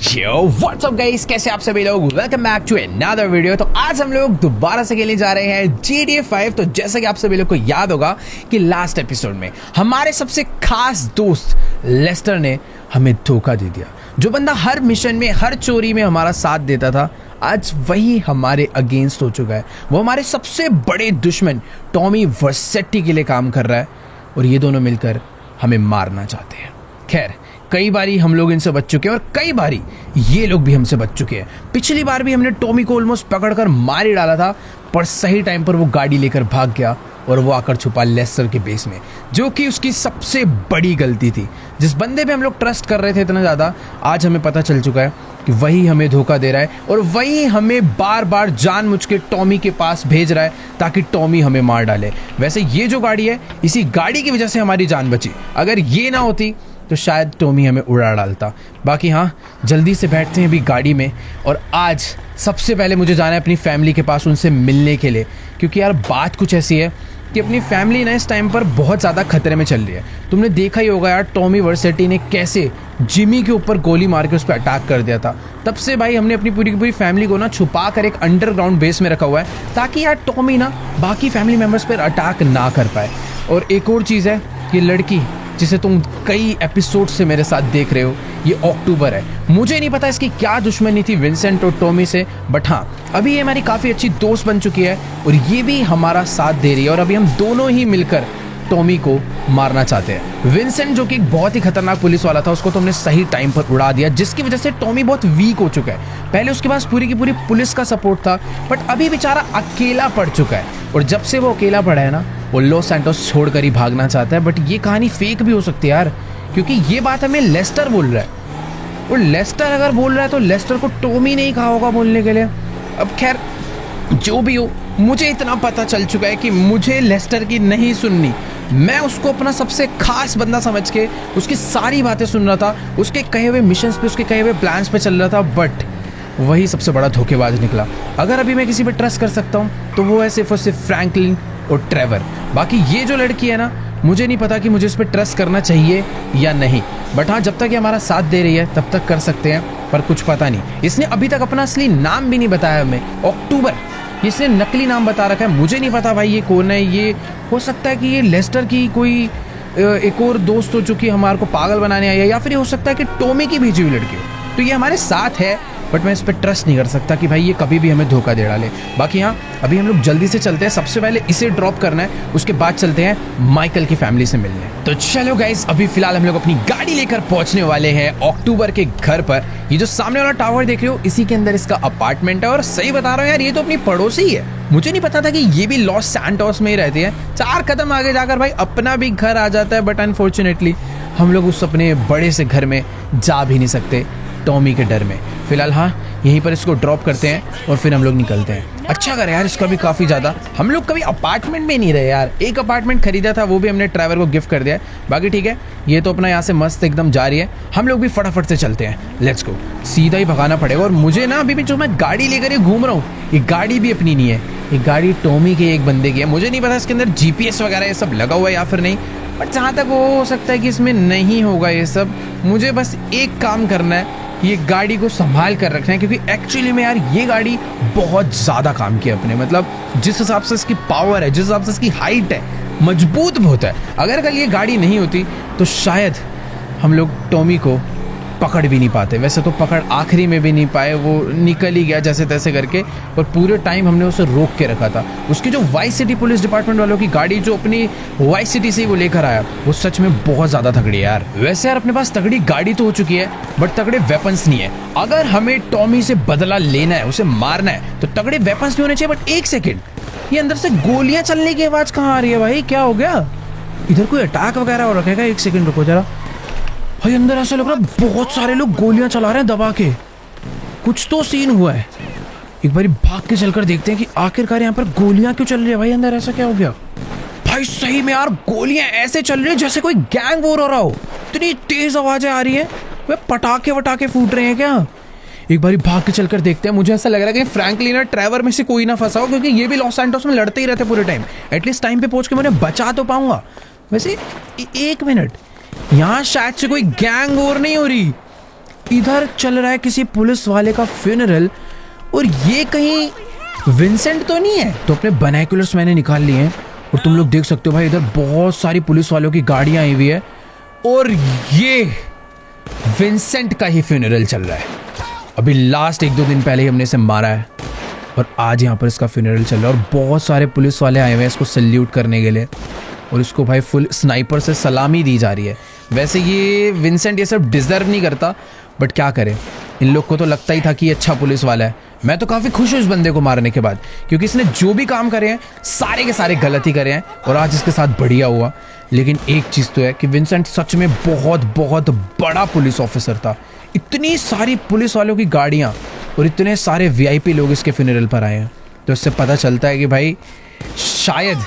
Yo what's up guys, कैसे आप सभी लोग। Welcome back to another video. तो आज हम लोग दोबारा से खेलने जा रहे हैं GTA 5। तो जैसा कि आप सभी लोग को याद होगा कि लास्ट एपिसोड में हमारे सबसे खास दोस्त लेस्टर ने हमें धोखा दे दिया। जो बंदा हर मिशन में, हर चोरी में हमारा साथ देता था, आज वही हमारे अगेंस्ट हो चुका है। वो हमारे सबसे बड़े दुश्मन टॉमी वर्सेटी के लिए काम कर रहा है और ये दोनों मिलकर हमें मारना चाहते हैं। खैर, कई बारी हम लोग इनसे बच चुके हैं और कई बारी ये लोग भी हमसे बच चुके हैं। पिछली बार भी हमने टॉमी को ऑलमोस्ट पकड़कर मार ही डाला था, पर सही टाइम पर वो गाड़ी लेकर भाग गया और वो आकर छुपा लेस्टर के बेस में, जो कि उसकी सबसे बड़ी गलती थी। जिस बंदे पे हम लोग ट्रस्ट कर रहे थे इतना ज़्यादा, आज हमें पता चल चुका है कि वही हमें धोखा दे रहा है और वही हमें बार बार जानबूझ के टॉमी के पास भेज रहा है ताकि टॉमी हमें मार डाले। वैसे ये जो गाड़ी है, इसी गाड़ी की वजह से हमारी जान बची। अगर ये ना होती तो शायद टॉमी हमें उड़ा डालता। बाकी हाँ, जल्दी से बैठते हैं अभी गाड़ी में और आज सबसे पहले मुझे जाना है अपनी फैमिली के पास, उनसे मिलने के लिए। क्योंकि यार बात कुछ ऐसी है कि अपनी फैमिली ना इस टाइम पर बहुत ज़्यादा खतरे में चल रही है। तुमने देखा ही होगा यार, टॉमी वर्सेटी ने कैसे जिमी के ऊपर गोली मार के उस पर अटैक कर दिया था। तब से भाई हमने अपनी पूरी की पूरी फैमिली को ना छुपा कर एक अंडरग्राउंड बेस में रखा हुआ है ताकि यार टॉमी ना बाकी फैमिली मेम्बर्स पर अटैक ना कर पाए। और एक और चीज़ है, ये लड़की जिसे तुम कई एपिसोड से मेरे साथ देख रहे हो, ये अक्टूबर है। मुझे नहीं पता इसकी क्या दुश्मनी थी विंसेंट और टॉमी से, बट हाँ, अभी ये हमारी काफ़ी अच्छी दोस्त बन चुकी है और ये भी हमारा साथ दे रही है। और अभी हम दोनों ही मिलकर टॉमी को मारना चाहते हैं। विंसेंट जो कि एक बहुत ही खतरनाक पुलिस वाला था, उसको तो हमने सही टाइम पर उड़ा दिया, जिसकी वजह से टॉमी बहुत वीक हो चुका है। पहले उसके पास पूरी की पूरी पुलिस का सपोर्ट था, बट अभी बेचारा अकेला पड़ चुका है। और जब से वो अकेला पड़ा है ना, वो लॉस सैंटोस छोड़कर ही भागना चाहता है। बट ये कहानी फेक भी हो सकती है यार, क्योंकि ये बात हमें लेस्टर बोल रहा है और लेस्टर अगर बोल रहा है तो लेस्टर को टॉमी नहीं कहा होगा बोलने के लिए। अब खैर, जो भी हो, मुझे इतना पता चल चुका है कि मुझे लेस्टर की नहीं सुननी। मैं उसको अपना सबसे खास बंदा समझ के उसकी सारी बातें सुन रहा था, उसके कहे हुए मिशंस पे, उसके कहे हुए प्लान्स पे चल रहा था, बट वही सबसे बड़ा धोखेबाज निकला। अगर अभी मैं किसी पे ट्रस्ट कर सकता हूँ तो वो है सिर्फ और सिर्फ फ्रैंकलिन और ट्रेवर। बाकी ये जो लड़की है ना, मुझे नहीं पता कि मुझे इस पर ट्रस्ट करना चाहिए या नहीं, बट हाँ, जब तक ये हमारा साथ दे रही है तब तक कर सकते हैं। पर कुछ पता नहीं, इसने अभी तक अपना असली नाम भी नहीं बताया हमें। अक्टूबर, इसने नकली नाम बता रखा है। मुझे नहीं पता भाई ये कौन है। ये हो सकता है कि ये लेस्टर की कोई एक और दोस्त हो, जो कि हमारे को पागल बनाने आई है, या फिर ये हो सकता है कि टॉमी की भेजी हुई लड़की हो। तो ये हमारे साथ है, बट मैं इस पर ट्रस्ट नहीं कर सकता कि भाई ये कभी भी हमें धोखा दे डाले। बाकी हाँ, अभी हम लोग जल्दी से चलते हैं। सबसे पहले इसे ड्रॉप करना है, उसके बाद चलते हैं माइकल की फैमिली से मिलने। तो चलो गाइस, अभी फिलहाल हम लोग अपनी गाड़ी लेकर पहुंचने वाले हैं अक्टूबर के घर पर। ये जो सामने वाला टावर देख रहे हो, इसी के अंदर इसका अपार्टमेंट है। और सही बता रहा हूँ यार, ये तो अपनी पड़ोसी ही है। मुझे नहीं पता था कि ये भी लॉस सैंटोस में ही रहती है। 4 कदम आगे जाकर भाई अपना भी घर आ जाता है, बट अनफॉर्चुनेटली हम लोग उस अपने बड़े से घर में जा भी नहीं सकते टॉमी के डर में। फिलहाल हाँ, यहीं पर इसको ड्रॉप करते हैं और फिर हम लोग निकलते हैं। अच्छा कर यार, इसका भी काफ़ी ज़्यादा, हम लोग कभी अपार्टमेंट में नहीं रहे यार। एक अपार्टमेंट खरीदा था, वो भी हमने ड्राइवर को गिफ्ट कर दिया है। बाकी ठीक है, ये तो अपना यहाँ से मस्त एकदम जा रही है। हम लोग भी फटाफट से चलते हैं, लेट्स गो। सीधा ही भगाना पड़ेगा। और मुझे ना अभी भी जो मैं गाड़ी लेकर घूम रहा हूँ, ये गाड़ी भी अपनी नहीं है, ये गाड़ी टॉमी के एक बंदे की है। मुझे नहीं पता इसके अंदर GPS वगैरह ये सब लगा हुआ है या फिर नहीं, बट जहाँ तक वो हो सकता है कि इसमें नहीं होगा ये सब। मुझे बस एक काम करना है, ये गाड़ी को संभाल कर रखना है, क्योंकि एक्चुअली में यार ये गाड़ी बहुत ज़्यादा काम किया अपने, मतलब जिस हिसाब से इसकी पावर है, जिस हिसाब से इसकी हाइट है, मजबूत बहुत है। अगर कल ये गाड़ी नहीं होती तो शायद हम लोग टॉमी को पकड़ भी नहीं पाते। वैसे तो पकड़ आखिरी में भी नहीं पाए, वो निकल ही गया जैसे तैसे करके, पर पूरे टाइम हमने उसे रोक के रखा था। उसकी जो वाई सिटी पुलिस डिपार्टमेंट वालों की गाड़ी जो अपनी वाई सिटी से ही वो लेकर आया, वो सच में बहुत ज़्यादा तगड़ी है यार। वैसे यार अपने पास तगड़ी गाड़ी तो हो चुकी है, बट तगड़े वेपन्स नहीं है। अगर हमें टॉमी से बदला लेना है, उसे मारना है, तो तगड़े वेपन्स भी होने चाहिए। बट एक सेकेंड, ये अंदर से गोलियां चलने की आवाज़ कहाँ आ रही है भाई? क्या हो गया? इधर कोई अटैक वगैरह हो रखेगा? एक सेकेंड रुको जरा भाई, अंदर ऐसा लग रहा है बहुत सारे लोग गोलियां चला रहे हैं दबा के। कुछ तो सीन हुआ है। एक बार भाग के चलकर देखते हैं कि आखिरकार यहाँ पर गोलियां क्यों चल रही है भाई। अंदर ऐसा क्या हो गया भाई? सही में यार गोलियां ऐसे चल रही है जैसे कोई गैंग वॉर हो रहा हो। इतनी तेज आवाजें आ रही है, वे पटाखे वटाखे फूट रहे हैं क्या? एक बार भाग के चलकर देखते हैं। मुझे ऐसा लग रहा है कि फ्रैंकलिन और ट्रेवर में से कोई ना फंसा हो, क्योंकि ये भी लॉस सैंटोस में लड़ते ही रहते पूरे टाइम। एटलीस्ट टाइम पे पहुंच के मैं बचा तो पाऊंगा। वैसे एक मिनट, यहाँ शायद से कोई गैंग वॉर नहीं हो रही, इधर चल रहा है किसी पुलिस वाले का फ्यूनरल, और ये कहीं विंसेंट तो नहीं है। तो अपने बाइनोकुलर्स मैंने निकाल लिए हैं और तुम लोग देख सकते हो भाई इधर बहुत सारी पुलिस वालों की गाड़ियां आई हुई है और ये विंसेंट का ही फ्यूनरल चल रहा है। अभी लास्ट 1-2 दिन पहले ही हमने इसे मारा है और आज यहाँ पर इसका फ्यूनरल चल रहा है और बहुत सारे पुलिस वाले आए हुए हैं इसको सल्यूट करने के लिए और इसको भाई फुल स्नाइपर से सलामी दी जा रही है। वैसे ये विंसेंट ये सब डिजर्व नहीं करता, बट क्या करें, इन लोग को तो लगता ही था कि ये अच्छा पुलिस वाला है। मैं तो काफ़ी खुश हूँ इस बंदे को मारने के बाद, क्योंकि इसने जो भी काम करे हैं सारे के सारे गलत ही करे हैं और आज इसके साथ बढ़िया हुआ। लेकिन एक चीज़ तो है कि विंसेंट सच में बहुत बहुत बड़ा पुलिस ऑफिसर था। इतनी सारी पुलिस वालों की गाड़ियाँ और इतने सारे वीआईपी लोग इसके फ्यूनरल पर आए हैं, तो इससे पता चलता है कि भाई शायद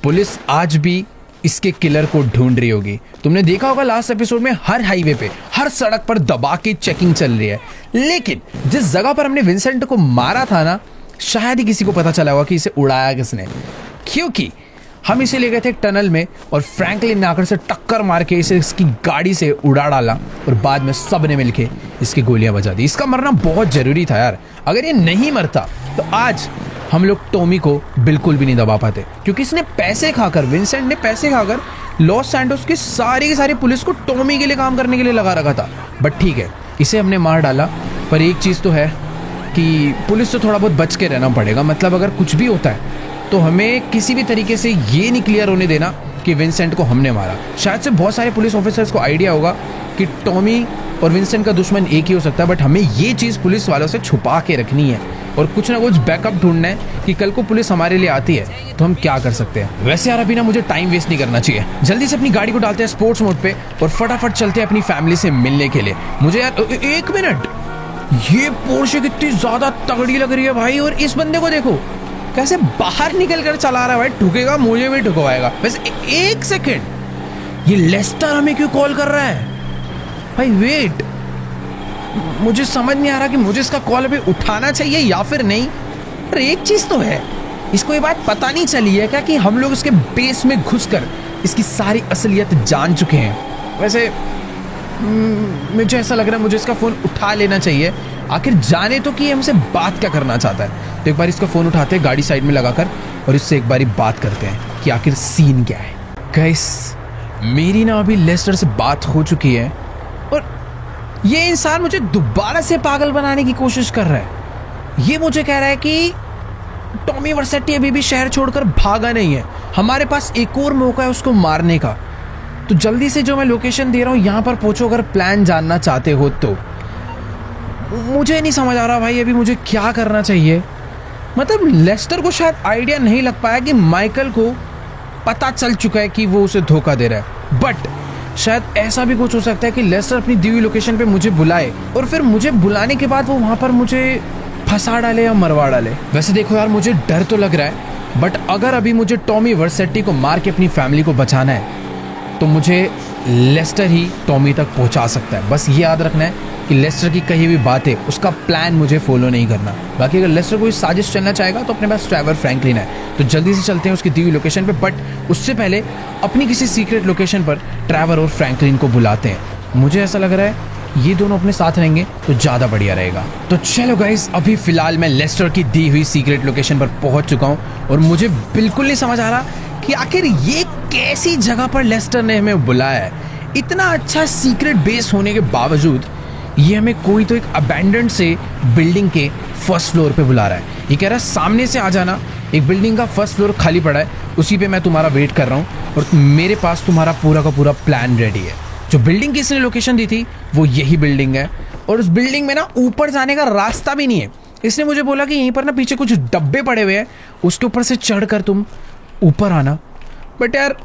पुलिस आज भी इसके किलर को ढूंढ रही होगी। तुमने देखा होगा लास्ट एपिसोड में हर हाईवे पे, हर सड़क पर दबा के चेकिंग चल रही है, लेकिन जिस जगह पर हमने विंसेंट को मारा था ना, शायद ही किसी को पता चला होगा कि इसे उड़ाया किसने, क्योंकि हम इसे ले गए थे एक टनल में और फ्रैंकलिन ने आकर से टक्कर मार के इसे इसकी गाड़ी से उड़ा डाला और बाद में सब ने मिलके इसकी गोलियां बजा दी। इसका मरना बहुत जरूरी था यार, अगर ये नहीं मरता तो आज हम लोग टॉमी को बिल्कुल भी नहीं दबा पाते, क्योंकि इसने पैसे खाकर, विंसेंट ने पैसे खाकर लॉस सैंटोस की सारी पुलिस को टॉमी के लिए काम करने के लिए लगा रखा था। बट ठीक है, इसे हमने मार डाला, पर एक चीज़ तो है कि पुलिस से थोड़ा बहुत बच के रहना पड़ेगा। मतलब अगर कुछ भी होता है तो हमें किसी भी तरीके से ये नहीं क्लियर होने देना कि विंसेंट को हमने मारा। शायद से बहुत सारे पुलिस ऑफिसर्स को आइडिया होगा कि टॉमी और विंसेंट का दुश्मन एक ही हो सकता है, बट हमें ये चीज़ पुलिस वालों से छुपा के रखनी है और कुछ ना कुछ बैकअप ढूंढना है कि कल को पुलिस हमारे लिए आती है तो हम क्या कर सकते हैं। वैसे यार अभी ना मुझे टाइम वेस्ट नहीं करना चाहिए, जल्दी से अपनी गाड़ी को डालते हैं स्पोर्ट्स मोड पे और फटाफट चलते हैं अपनी फैमिली से मिलने के लिए। मुझे यार 1 मिनट, ये पोर्शे कितनी ज्यादा तगड़ी लग रही है भाई, और इस बंदे को देखो कैसे बाहर निकल कर चला रहा है भाई, ठुकेगा मुझे भी ठुकवाएगा। वैसे 1 सेकेंड, ये लेस्टर हमें क्यों कॉल कर रहा है भाई? वेट, मुझे समझ नहीं आ रहा कि मुझे इसका कॉल अभी उठाना चाहिए या फिर नहीं। पर एक चीज तो है, इसको ये बात पता नहीं चली है क्या कि हम लोग इसके बेस में घुसकर इसकी सारी असलियत जान चुके हैं। वैसे मुझे ऐसा लग रहा है मुझे इसका फोन उठा लेना चाहिए, आखिर जाने तो कि ये हमसे बात क्या करना चाहता है। तो एक बार इसका फोन उठाते हैं गाड़ी साइड में लगाकर और इससे एक बारी बात करते हैं कि आखिर सीन क्या है। गाइस, मेरी ना अभी लेस्टर से बात हो चुकी है और ये इंसान मुझे दोबारा से पागल बनाने की कोशिश कर रहा है। ये मुझे कह रहा है कि टॉमी वर्सेटी अभी भी शहर छोड़कर भागा नहीं है, हमारे पास एक और मौका है उसको मारने का। तो जल्दी से जो मैं लोकेशन दे रहा हूँ यहाँ पर पहुँचो अगर प्लान जानना चाहते हो तो। मुझे नहीं समझ आ रहा भाई अभी मुझे क्या करना चाहिए। मतलब लेस्टर को शायद आइडिया नहीं लग पाया कि माइकल को पता चल चुका है कि वो उसे धोखा दे रहा है, बट शायद ऐसा भी कुछ हो सकता है कि लेस्टर अपनी दी हुई लोकेशन पे मुझे बुलाए और फिर मुझे बुलाने के बाद वो वहाँ पर मुझे फंसा डाले या मरवा डाले। वैसे देखो यार, मुझे डर तो लग रहा है, बट अगर अभी मुझे टॉमी वर्सेटी को मार के अपनी फैमिली को बचाना है तो मुझे लेस्टर ही टॉमी तक पहुँचा सकता है। बस ये याद रखना है कि लेस्टर की कही हुई बातें, उसका प्लान मुझे फॉलो नहीं करना। बाकी अगर लेस्टर कोई साजिश चलना चाहेगा तो अपने पास ट्रेवर फ्रैंकलिन है, तो जल्दी से चलते हैं उसकी दी हुई लोकेशन पे। बट उससे पहले अपनी किसी सीक्रेट लोकेशन पर ट्रेवर और फ्रैंकलिन को बुलाते हैं। मुझे ऐसा लग रहा है ये दोनों अपने साथ रहेंगे तो ज़्यादा बढ़िया रहेगा। तो चलो गाइस, अभी फिलहाल मैं लेस्टर की दी हुई सीक्रेट लोकेशन पर पहुंच चुका हूँ और मुझे बिल्कुल नहीं समझ आ रहा कि आखिर ये कैसी जगह पर लेस्टर ने हमें बुलाया है। इतना अच्छा सीक्रेट बेस होने के बावजूद ये हमें कोई तो एक अबैंडन्ड से बिल्डिंग के फर्स्ट फ्लोर पे बुला रहा है। ये कह रहा है सामने से आ जाना, एक बिल्डिंग का फर्स्ट फ्लोर खाली पड़ा है, उसी पे मैं तुम्हारा वेट कर रहा हूँ और मेरे पास तुम्हारा पूरा का पूरा प्लान रेडी है। जो बिल्डिंग की इसने लोकेशन दी थी वो यही बिल्डिंग है और उस बिल्डिंग में ना ऊपर जाने का रास्ता भी नहीं है। इसने मुझे बोला कि यहीं पर ना पीछे कुछ डब्बे पड़े हुए हैं, उसके ऊपर से चढ़कर तुम ऊपर आना। बट यार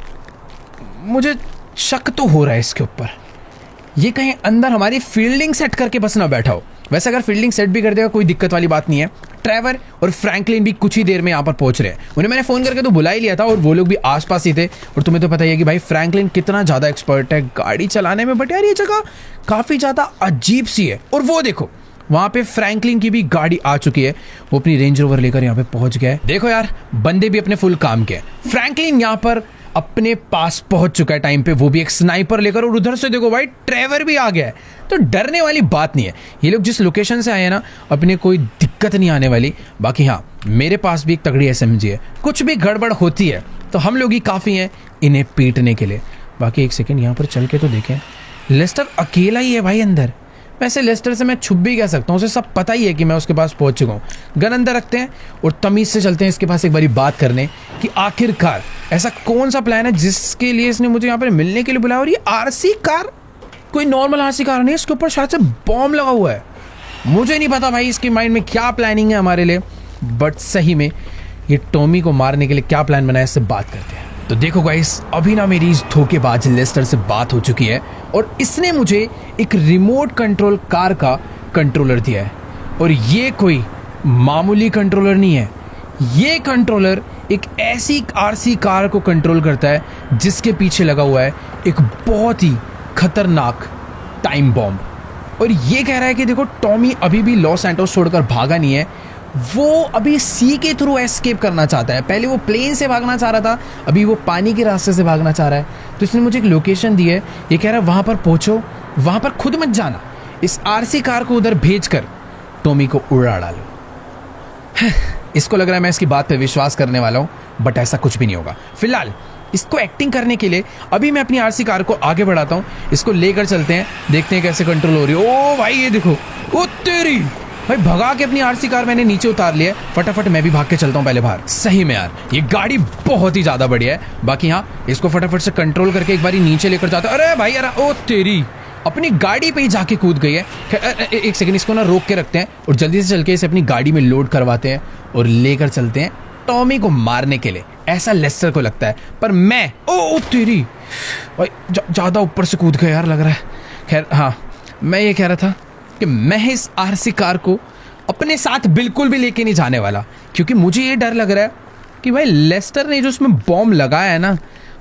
मुझे शक तो हो रहा है इसके ऊपर, ये कहीं अंदर हमारी फील्डिंग सेट करके बस ना बैठा हो। वैसे अगर फील्डिंग सेट भी कर देगा कोई दिक्कत वाली बात नहीं है। ट्रेवर और फ्रैंकलिन भी कुछ ही देर में यहाँ पर पहुंच रहे हैं। उन्हें मैंने फ़ोन करके तो बुला ही लिया था और वो लोग भी आसपास ही थे। और तुम्हें तो पता ही है कि भाई फ्रैंकलिन कितना ज़्यादा एक्सपर्ट है गाड़ी चलाने में। बट यार ये जगह काफ़ी ज़्यादा अजीब सी है। और वो देखो वहाँ पे फ्रैंकलिन की भी गाड़ी आ चुकी है, वो अपनी रेंज रोवर लेकर यहाँ पे पहुँच गया है। देखो यार, बंदे भी अपने फुल काम के। फ्रैंकलिन यहाँ पर अपने पास पहुंच चुका है टाइम पे, वो भी एक स्नाइपर लेकर। और उधर से देखो भाई ट्रेवर भी आ गया है, तो डरने वाली बात नहीं है। ये लोग जिस लोकेशन से आए हैं ना, अपने कोई दिक्कत नहीं आने वाली। बाकी हाँ, मेरे पास भी एक तगड़ी SMG है, कुछ भी गड़बड़ होती है तो हम लोग ही काफ़ी हैं इन्हें पीटने के लिए। बाकी एक सेकेंड यहाँ पर चल के तो देखें, लेस्टर अकेला ही है भाई अंदर। वैसे लेस्टर से मैं छुप भी कह सकता हूँ, उसे सब पता ही है कि मैं उसके पास पहुँच चुका हूँ। गन अंदर रखते हैं और तमीज़ से चलते हैं इसके पास एक बारी बात करने कि आखिरकार ऐसा कौन सा प्लान है जिसके लिए इसने मुझे यहाँ पर मिलने के लिए बुलाया। और ये RC कार कोई नॉर्मल RC कार नहीं, इसके ऊपर शायद से बॉम्ब लगा हुआ है। मुझे नहीं पता भाई इसके माइंड में क्या प्लानिंग है हमारे लिए, बट सही में ये टॉमी को मारने के लिए क्या प्लान बनाया, इससे बात करते हैं। तो देखो गाइस, अभी ना मेरी इस धोखेबाज लेस्टर से बात हो चुकी है और इसने मुझे एक रिमोट कंट्रोल कार का कंट्रोलर दिया है। और ये कोई मामूली कंट्रोलर नहीं है, ये कंट्रोलर एक ऐसी RC कार को कंट्रोल करता है जिसके पीछे लगा हुआ है एक बहुत ही खतरनाक टाइम बॉम्ब। और ये कह रहा है कि देखो टॉमी अभी भी लॉस सैंटोस छोड़कर भागा नहीं है, वो अभी सी के थ्रू एस्केप करना चाहता है। पहले वो प्लेन से भागना चाह रहा था, अभी वो पानी के रास्ते से भागना चाह रहा है। तो इसने मुझे एक लोकेशन दी है, ये कह रहा है वहाँ पर पहुँचो, वहाँ पर खुद मत जाना, इस RC कार को उधर भेज कर टॉमी को उड़ा डालो। इसको लग रहा है मैं इसकी बात पे विश्वास करने वाला हूँ, बट ऐसा कुछ भी नहीं होगा। फिलहाल इसको एक्टिंग करने के लिए अभी मैं अपनी RC कार को आगे बढ़ाता हूँ, इसको लेकर चलते हैं, देखते हैं कैसे कंट्रोल हो रही है। ओ भाई ये देखो, ओ तेरी भाई, भगा के अपनी RC कार मैंने नीचे उतार लिया है। फटाफट मैं भी भाग के चलता हूँ पहले बाहर। सही में यार ये गाड़ी बहुत ही ज़्यादा बढ़िया है। बाकी हाँ, इसको फटाफट से कंट्रोल करके एक बारी नीचे लेकर जाता हूँ। अरे भाई यार, ओ तेरी अपनी गाड़ी पे ही जाके कूद गई है। एक सेकंड, इसको ना रोक के रखते हैं और जल्दी से चल के इसे अपनी गाड़ी में लोड करवाते हैं और लेकर चलते हैं टॉमी को मारने के लिए। ऐसा लेस्टर को लगता है, पर मैं ओ तेरी भाई ज़्यादा ऊपर से कूद गया यार लग रहा है। खैर हाँ, मैं ये कह रहा था कि मैं इस RC कार को अपने साथ बिल्कुल भी लेके नहीं जाने वाला, क्योंकि मुझे ये डर लग रहा है कि भाई लेस्टर ने जो उसमें बॉम्ब लगाया है ना,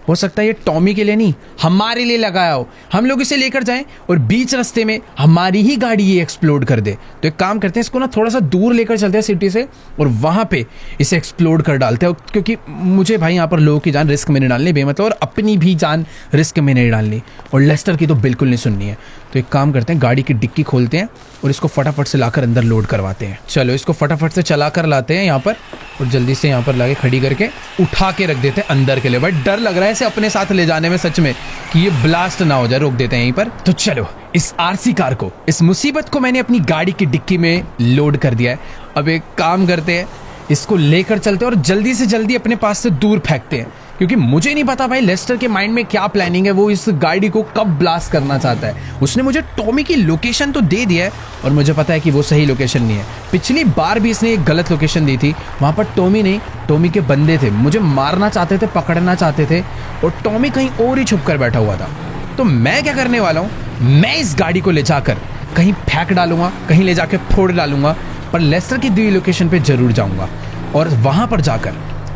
हो सकता है ये टॉमी के लिए नहीं हमारे लिए लगाया हो। हम लोग इसे लेकर जाएं और बीच रास्ते में हमारी ही गाड़ी ये एक्सप्लोड कर दे। तो एक काम करते हैं, इसको ना थोड़ा सा दूर लेकर चलते हैं सिटी से और वहाँ पे इसे एक्सप्लोड कर डालते हैं, क्योंकि मुझे भाई यहाँ पर लोगों की जान रिस्क में नहीं डालनी बेमतलब, और अपनी भी जान रिस्क में नहीं डालनी, और लेस्टर की तो बिल्कुल नहीं सुननी है। तो एक काम करते हैं, गाड़ी की डिक्की खोलते हैं और इसको फटाफट से लाकर अंदर लोड करवाते हैं। चलो इसको फटाफट से चला कर लाते हैं यहाँ पर और जल्दी से यहाँ पर लाके खड़ी करके उठा के रख देते हैं अंदर के लिए। भाई डर लग रहा है इसे अपने साथ ले जाने में सच में, कि ये ब्लास्ट ना हो जाए। रोक देते हैं यहीं पर। तो चलो इस RC कार को, इस मुसीबत को मैंने अपनी गाड़ी की डिक्की में लोड कर दिया है। अब एक काम करते हैं, इसको लेकर चलते हैं और जल्दी से जल्दी अपने पास से दूर फेंकते हैं, क्योंकि मुझे नहीं पता भाई लेस्टर के माइंड में क्या प्लानिंग है, वो इस गाड़ी को कब ब्लास्ट करना चाहता है। उसने मुझे टॉमी की लोकेशन तो दे दिया है और मुझे पता है कि वो सही लोकेशन नहीं है। पिछली बार भी इसने एक गलत लोकेशन दी थी, वहाँ पर टॉमी नहीं, टॉमी के बंदे थे, मुझे मारना चाहते थे, पकड़ना चाहते थे, और टॉमी कहीं और ही छुप कर बैठा हुआ था। तो मैं क्या करने वाला हूँ, मैं इस गाड़ी को ले जाकर कहीं फेंक डालूंगा, कहीं ले जाकर फोड़ डालूंगा, पर लेस्टर की दी लोकेशन पे जरूर जाऊंगा और वहां पर जाकर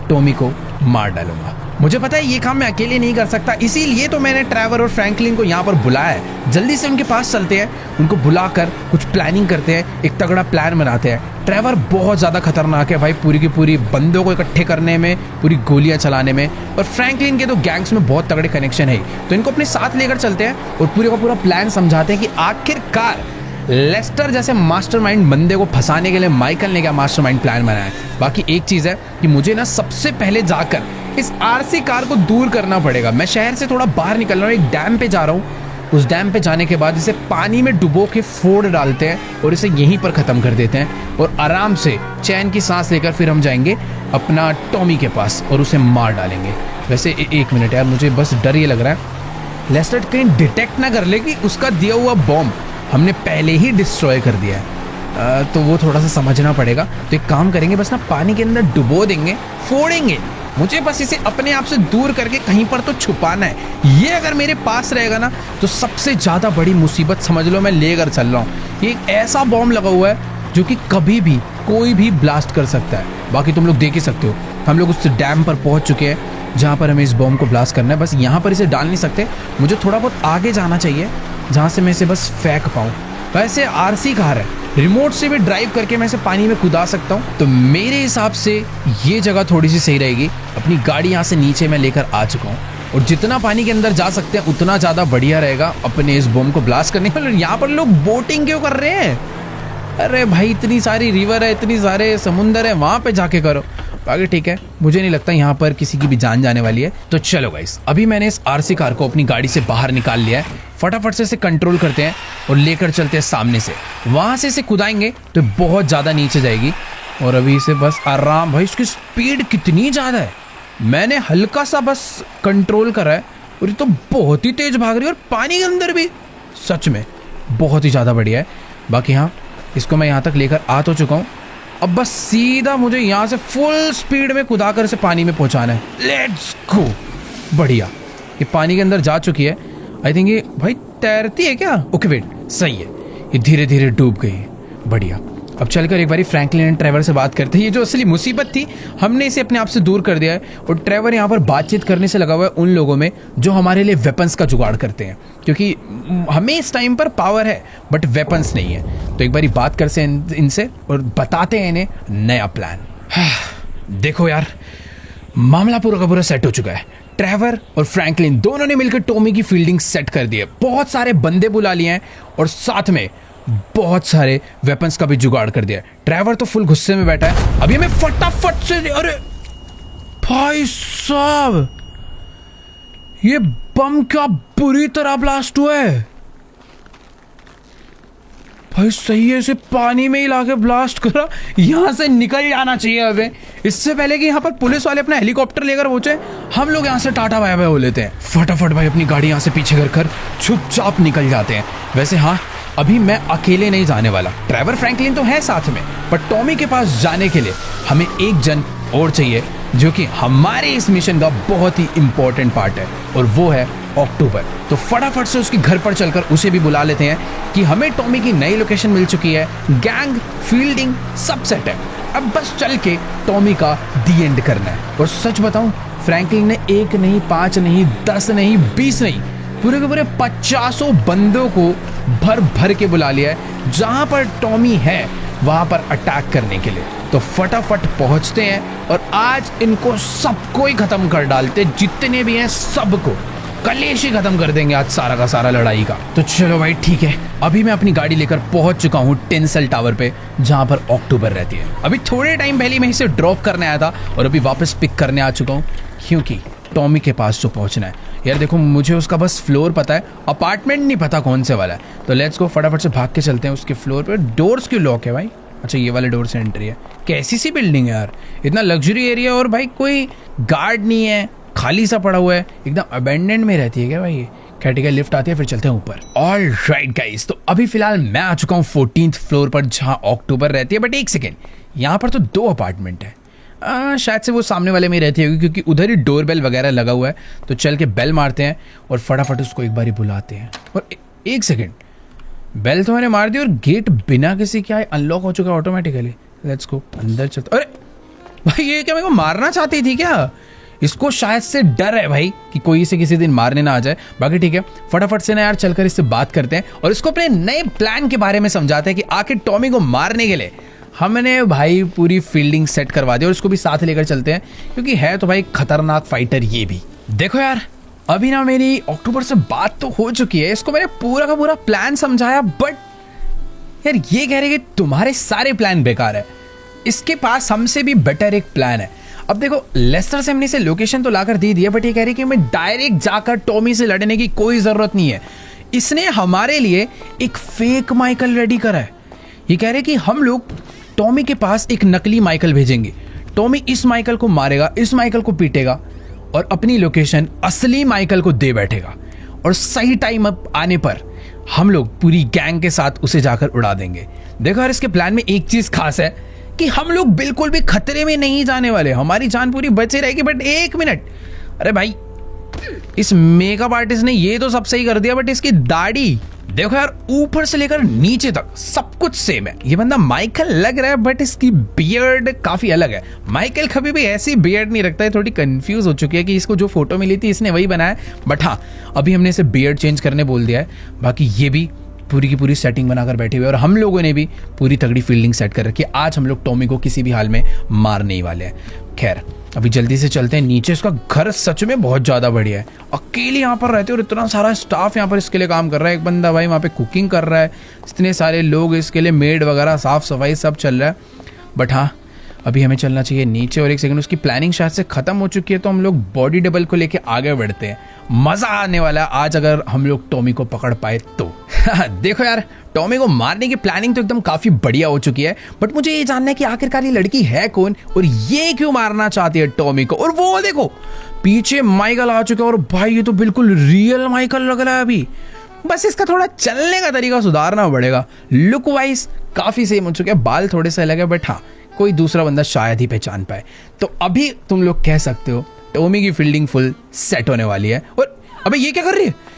टॉमी को मार डालूंगा। मुझे पता है ये काम मैं अकेले नहीं कर सकता, इसीलिए तो मैंने ट्रेवर और फ्रैंकलिन को यहाँ पर बुलाया है। जल्दी से उनके पास चलते हैं, उनको बुलाकर कुछ प्लानिंग करते हैं, एक तगड़ा प्लान बनाते हैं। ट्रेवर बहुत ज़्यादा खतरनाक है भाई, पूरी की पूरी बंदों को इकट्ठे करने में, पूरी गोलियां चलाने में, और फ्रैंकलिन के तो गैंग्स में बहुत तगड़े कनेक्शन है। तो इनको अपने साथ लेकर चलते हैं और पूरे का पूरा प्लान समझाते हैं कि आखिरकार लेस्टर जैसे मास्टरमाइंड बंदे को फंसाने के लिए माइकल ने क्या मास्टरमाइंड प्लान बनाया है। बाकी एक चीज़ है कि मुझे ना सबसे पहले जाकर इस RC कार को दूर करना पड़ेगा। मैं शहर से थोड़ा बाहर निकल रहा हूँ, एक डैम पे जा रहा हूँ। उस डैम पे जाने के बाद इसे पानी में डुबो के फोड़ डालते हैं और इसे यहीं पर ख़त्म कर देते हैं, और आराम से चैन की सांस लेकर फिर हम जाएंगे अपना टॉमी के पास और उसे मार डालेंगे। वैसे एक मिनट यार, मुझे बस डर ये लग रहा है लेस्टर कहीं डिटेक्ट ना कर ले कि उसका दिया हुआ बॉम्ब हमने पहले ही डिस्ट्रॉय कर दिया है। तो वो थोड़ा सा समझना पड़ेगा। तो एक काम करेंगे, बस ना पानी के अंदर डुबो देंगे, फोड़ेंगे। मुझे बस इसे अपने आप से दूर करके कहीं पर तो छुपाना है। ये अगर मेरे पास रहेगा ना तो सबसे ज़्यादा बड़ी मुसीबत समझ लो मैं लेकर चल रहा हूँ। ये एक ऐसा बॉम्ब लगा हुआ है जो कि कभी भी कोई भी ब्लास्ट कर सकता है। बाकी तुम लोग देख ही सकते हो, हम लोग उस डैम पर पहुँच चुके हैं जहाँ पर हमें इस बॉम्ब को ब्लास्ट करना है। बस यहाँ पर इसे डाल नहीं सकते, मुझे थोड़ा बहुत आगे जाना चाहिए जहाँ से मैं इसे बस फेंक पाऊँ। वैसे RC कार है, रिमोट से भी ड्राइव करके मैं इसे पानी में कूदा सकता हूँ। तो मेरे हिसाब से ये जगह थोड़ी सी सही रहेगी। अपनी गाड़ी यहाँ से नीचे मैं लेकर आ चुका हूँ और जितना पानी के अंदर जा सकते हैं उतना ज़्यादा बढ़िया रहेगा अपने इस बम को ब्लास्ट करने के लिए। यहाँ पर लोग बोटिंग क्यों कर रहे हैं? अरे भाई इतनी सारी रिवर है, इतनी सारे समुंदर है, वहाँ पे जाके करो। बाकी ठीक है, मुझे नहीं लगता यहाँ पर किसी की भी जान जाने वाली है। तो चलो गाइस, अभी मैंने इस आरसी कार को अपनी गाड़ी से बाहर निकाल लिया है। फटाफट से इसे कंट्रोल करते हैं और लेकर चलते हैं सामने से। वहां से इसे कुदाएंगे तो बहुत ज्यादा नीचे जाएगी और अभी इसे बस आराम। भाई इसकी स्पीड कितनी ज्यादा है, मैंने हल्का सा बस कंट्रोल करा है और ये तो बहुत ही तेज भाग रही है और पानी के अंदर भी सच में बहुत ही ज्यादा बढ़िया है। बाकी हाँ, इसको मैं यहाँ तक लेकर आ तो चुका हूँ। अब बस सीधा मुझे यहाँ से फुल स्पीड में कुदा कर इसे पानी में पहुँचाना है। Let's go. बढ़िया, ये पानी के अंदर जा चुकी है। आई थिंक ये भाई तैरती है क्या? ओके वेट, सही है, ये धीरे धीरे डूब गई है। बढ़िया। अब चलकर एक बारी फ्रैंकलिन एंड ट्रेवर से बात करते हैं। ये जो असली मुसीबत थी हमने इसे अपने आप से दूर कर दिया है और ट्रेवर यहाँ पर बातचीत करने से लगा हुआ है उन लोगों में जो हमारे लिए वेपन्स का जुगाड़ करते हैं, क्योंकि हमें इस टाइम पर पावर है बट वेपन्स नहीं है। तो एक बारी बात करते हैं इनसे और बताते हैं इन्हें नया प्लान। देखो यार, मामला पूरा का पूरा सेट हो चुका है। ट्रेवर और फ्रैंकलिन दोनों ने मिलकर टॉमी की फील्डिंग सेट कर दी है। बहुत सारे बंदे बुला लिए हैं और साथ में बहुत सारे वेपन्स का भी जुगाड़ कर दिया है। ट्रेवर तो फुल गुस्से में बैठा है। अभी मैं फटाफट से, अरे भाई साहब, ये बम क्या बुरी तरह ब्लास्ट हुआ है भाई। सही है, इसे पानी में ही लाके ब्लास्ट करा। यहाँ से निकल जाना चाहिए अबे, इससे पहले कि यहाँ पर पुलिस वाले अपना हेलीकॉप्टर लेकर पहुंचे। हम लोग यहाँ से टाटा बाय बाय हो लेते हैं। फटाफट भाई अपनी गाड़ी यहाँ से पीछे कर चुपचाप निकल जाते हैं। वैसे हाँ, अभी मैं अकेले नहीं जाने वाला। ट्रेवर फ्रैंकलिन तो है साथ में, पर टॉमी के पास जाने के लिए हमें एक जन और चाहिए जो कि हमारे इस मिशन का बहुत ही इंपॉर्टेंट पार्ट है और वो है अक्टूबर। तो फटाफट से उसके घर पर चलकर उसे भी बुला लेते हैं कि हमें टॉमी की नई लोकेशन मिल चुकी है, गैंग फील्डिंग सब सेट है। अब बस चल के टॉमी का दी एंड करना है। और सच बताऊं, फ्रैंकलिन ने 1 नहीं 5 नहीं 10 नहीं 20 नहीं, पूरे के पूरे 50 बंदों को भर भर के बुला लिया है जहां पर टॉमी है वहां पर अटैक करने के लिए। तो फटाफट पहुंचते हैं और आज इनको सबको ही खत्म कर डालते, जितने भी हैं सबको कलेश ही खत्म कर देंगे आज सारा का सारा लड़ाई का। तो चलो भाई ठीक है, अभी मैं अपनी गाड़ी लेकर पहुंच चुका हूँ टेंसल टावर पे जहां पर अक्टूबर रहती है। अभी थोड़े टाइम पहले मैं इसे ड्रॉप करने आया था और अभी वापस पिक करने आ चुका हूँ क्योंकि टॉमी के पास जो पहुंचना है। यार देखो, मुझे उसका बस फ्लोर पता है, अपार्टमेंट नहीं पता कौन से वाला है। तो लेट्स गो, फटाफट से भाग के चलते हैं उसके फ्लोर पे। डोर्स क्यों लॉक है भाई? अच्छा, ये वाले डोर से एंट्री है। कैसी सी बिल्डिंग है यार, इतना लग्जरी एरिया और भाई कोई गार्ड नहीं है, खाली सा पड़ा हुआ है, एकदम अबेंडेंड में रहती है क्या भाई ये? कैटेगरी लिफ्ट आती है, फिर चलते हैं ऊपर। ऑल राइट गाइस, तो अभी फिलहाल मैं आ चुका हूँ 14th फ्लोर पर जहां अक्टूबर रहती है। बट एक सेकेंड, यहाँ पर तो 2 अपार्टमेंट है। शायद से वो सामने वाले में रहती होगी क्योंकि उधर ही डोरबेल वगैरह लगा हुआ है। तो चल के बेल मारते हैं और फटाफट उसको एक बारी बुलाते हैं। और एक सेकेंड, बेल तो मैंने मार दी और गेट बिना किसी क्या अनलॉक हो चुका ऑटोमेटिकली। लेट्स गो, अंदर चलते। अरे भाई, ये क्या मेरे को मारना चाहती थी क्या? इसको शायद से डर है भाई कि कोई इसे किसी दिन मारने ना आ जाए। बाकी ठीक है, फटाफट से ना यार चलकर इससे बात करते हैं और इसको अपने नए प्लान के बारे में समझाते हैं कि आखिर टॉमी को मारने के लिए हमने भाई पूरी फील्डिंग सेट करवा दी और इसको भी साथ लेकर चलते हैं क्योंकि है तो भाई खतरनाक फाइटर ये भी। देखो यार, अभी ना मेरी अक्टूबर से बात तो हो चुकी है, इसको मैंने पूरा का पूरा प्लान समझाया, बट यार ये कह रहे कि तुम्हारे सारे प्लान बेकार है, इसके पास हमसे भी बेटर एक प्लान है। अब देखो, लेस्टर से हमने इसे लोकेशन तो लाकर दे दिया, बट ये कह रही कि मैं डायरेक्ट जाकर टॉमी से लड़ने की कोई जरूरत नहीं है। इसने हमारे लिए एक फेक माइकल रेडी करा है। ये कह रहे कि हम लोग टॉमी के पास एक नकली माइकल भेजेंगे, टॉमी इस माइकल को मारेगा, इस माइकल को पीटेगा और अपनी लोकेशन असली माइकल को दे बैठेगा और सही टाइम अप आने पर हम लोग पूरी गैंग के साथ उसे जाकर उड़ा देंगे। देखो यार, इसके प्लान में एक चीज खास है कि हम लोग बिल्कुल भी खतरे में नहीं जाने वाले, हमारी जान पूरी बची रहेगी। बट एक मिनट, अरे भाई, इस मेकअप आर्टिस्ट ने ये तो सब सही कर दिया, बट इसकी दाढ़ी देखो यार, ऊपर से लेकर नीचे तक सब कुछ सेम है। ये बंदा माइकल लग रहा है बट इसकी बियर्ड काफी अलग है। माइकल कभी भी ऐसी बियर्ड नहीं रखता है। थोड़ी कंफ्यूज हो चुकी है कि इसको जो फोटो मिली थी इसने वही बनाया, बट हाँ, अभी हमने इसे बियर्ड चेंज करने बोल दिया है। बाकी ये भी पूरी की पूरी सेटिंग बनाकर बैठे हुए और हम लोगों ने भी पूरी तगड़ी फील्डिंग सेट कर रखी है। आज हम लोग टॉमी को किसी भी हाल में मारने ही वाले हैं। खैर अभी जल्दी से चलते हैं नीचे। इसका घर सच में बहुत ज़्यादा बढ़िया है। अकेले यहाँ पर रहते और इतना सारा स्टाफ यहाँ पर इसके लिए काम कर रहा है। एक बंदा भाई वहाँ पे कुकिंग कर रहा है, इतने सारे लोग इसके लिए, मेड वगैरह, साफ सफाई सब चल रहा है। बट हाँ अभी हमें चलना चाहिए नीचे। और एक सेकंड, उसकी प्लानिंग शायद से खत्म हो चुकी है, तो हम लोग बॉडी डबल को लेके आगे बढ़ते हैं। मजा आने वाला है आज अगर हम लोग टॉमी को पकड़ पाए तो। देखो यार, टॉमी को मारने की प्लानिंग तो एकदम काफी बढ़िया हो चुकी है, बट मुझे ये जानना है कि आखिरकार ये लड़की है कौन और ये क्यों मारना चाहती है टॉमी को। और वो देखो पीछे माइकल आ चुका है और भाई ये तो बिल्कुल रियल माइकल लग रहा है अभी। बस इसका थोड़ा चलने का तरीका सुधारना पड़ेगा। लुक वाइज काफी सेम हो चुके हैं, बाल थोड़े से अलग है, बट हाँ कोई दूसरा बंदा शायद ही पहचान पाए। तो अभी तुम लोग कह सकते हो टॉमी की फील्डिंग फुल सेट होने वाली है। और अबे ये क्या कर रही है?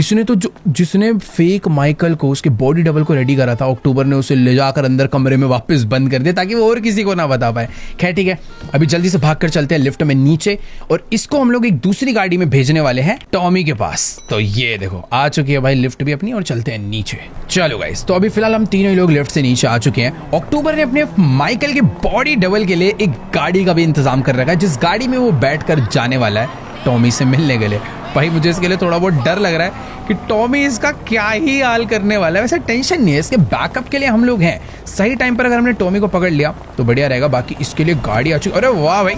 इसने तो जिसने फेक माइकल को, उसके बॉडी डबल को रेडी करा था, अक्टूबर ने उसे ले जाकर अंदर कमरे में वापस बंद कर दिया ताकि वो और किसी को ना बता पाए। खैर ठीक है, अभी जल्दी से भाग कर चलते हैं लिफ्ट में नीचे और इसको हम लोग एक दूसरी गाड़ी में भेजने वाले हैं टॉमी के पास। तो ये देखो आ चुकी है भाई लिफ्ट भी अपनी और चलते हैं नीचे। चलो गाइस, तो अभी फिलहाल हम तीनों लोग लिफ्ट से नीचे आ चुके हैं। अक्टूबर ने अपने माइकल के बॉडी डबल के लिए एक गाड़ी का भी इंतजाम कर रखा है, जिस गाड़ी में वो बैठ कर जाने वाला है टॉमी से मिलने के लिए। भाई मुझे इसके लिए थोड़ा बहुत डर लग रहा है कि टॉमी इसका क्या ही हाल करने वाला है। वैसे टेंशन नहीं है, इसके बैकअप के लिए हम लोग हैं। सही टाइम पर अगर हमने टॉमी को पकड़ लिया तो बढ़िया रहेगा। बाकी इसके लिए गाड़ी आ चुकी। अरे वाह भाई,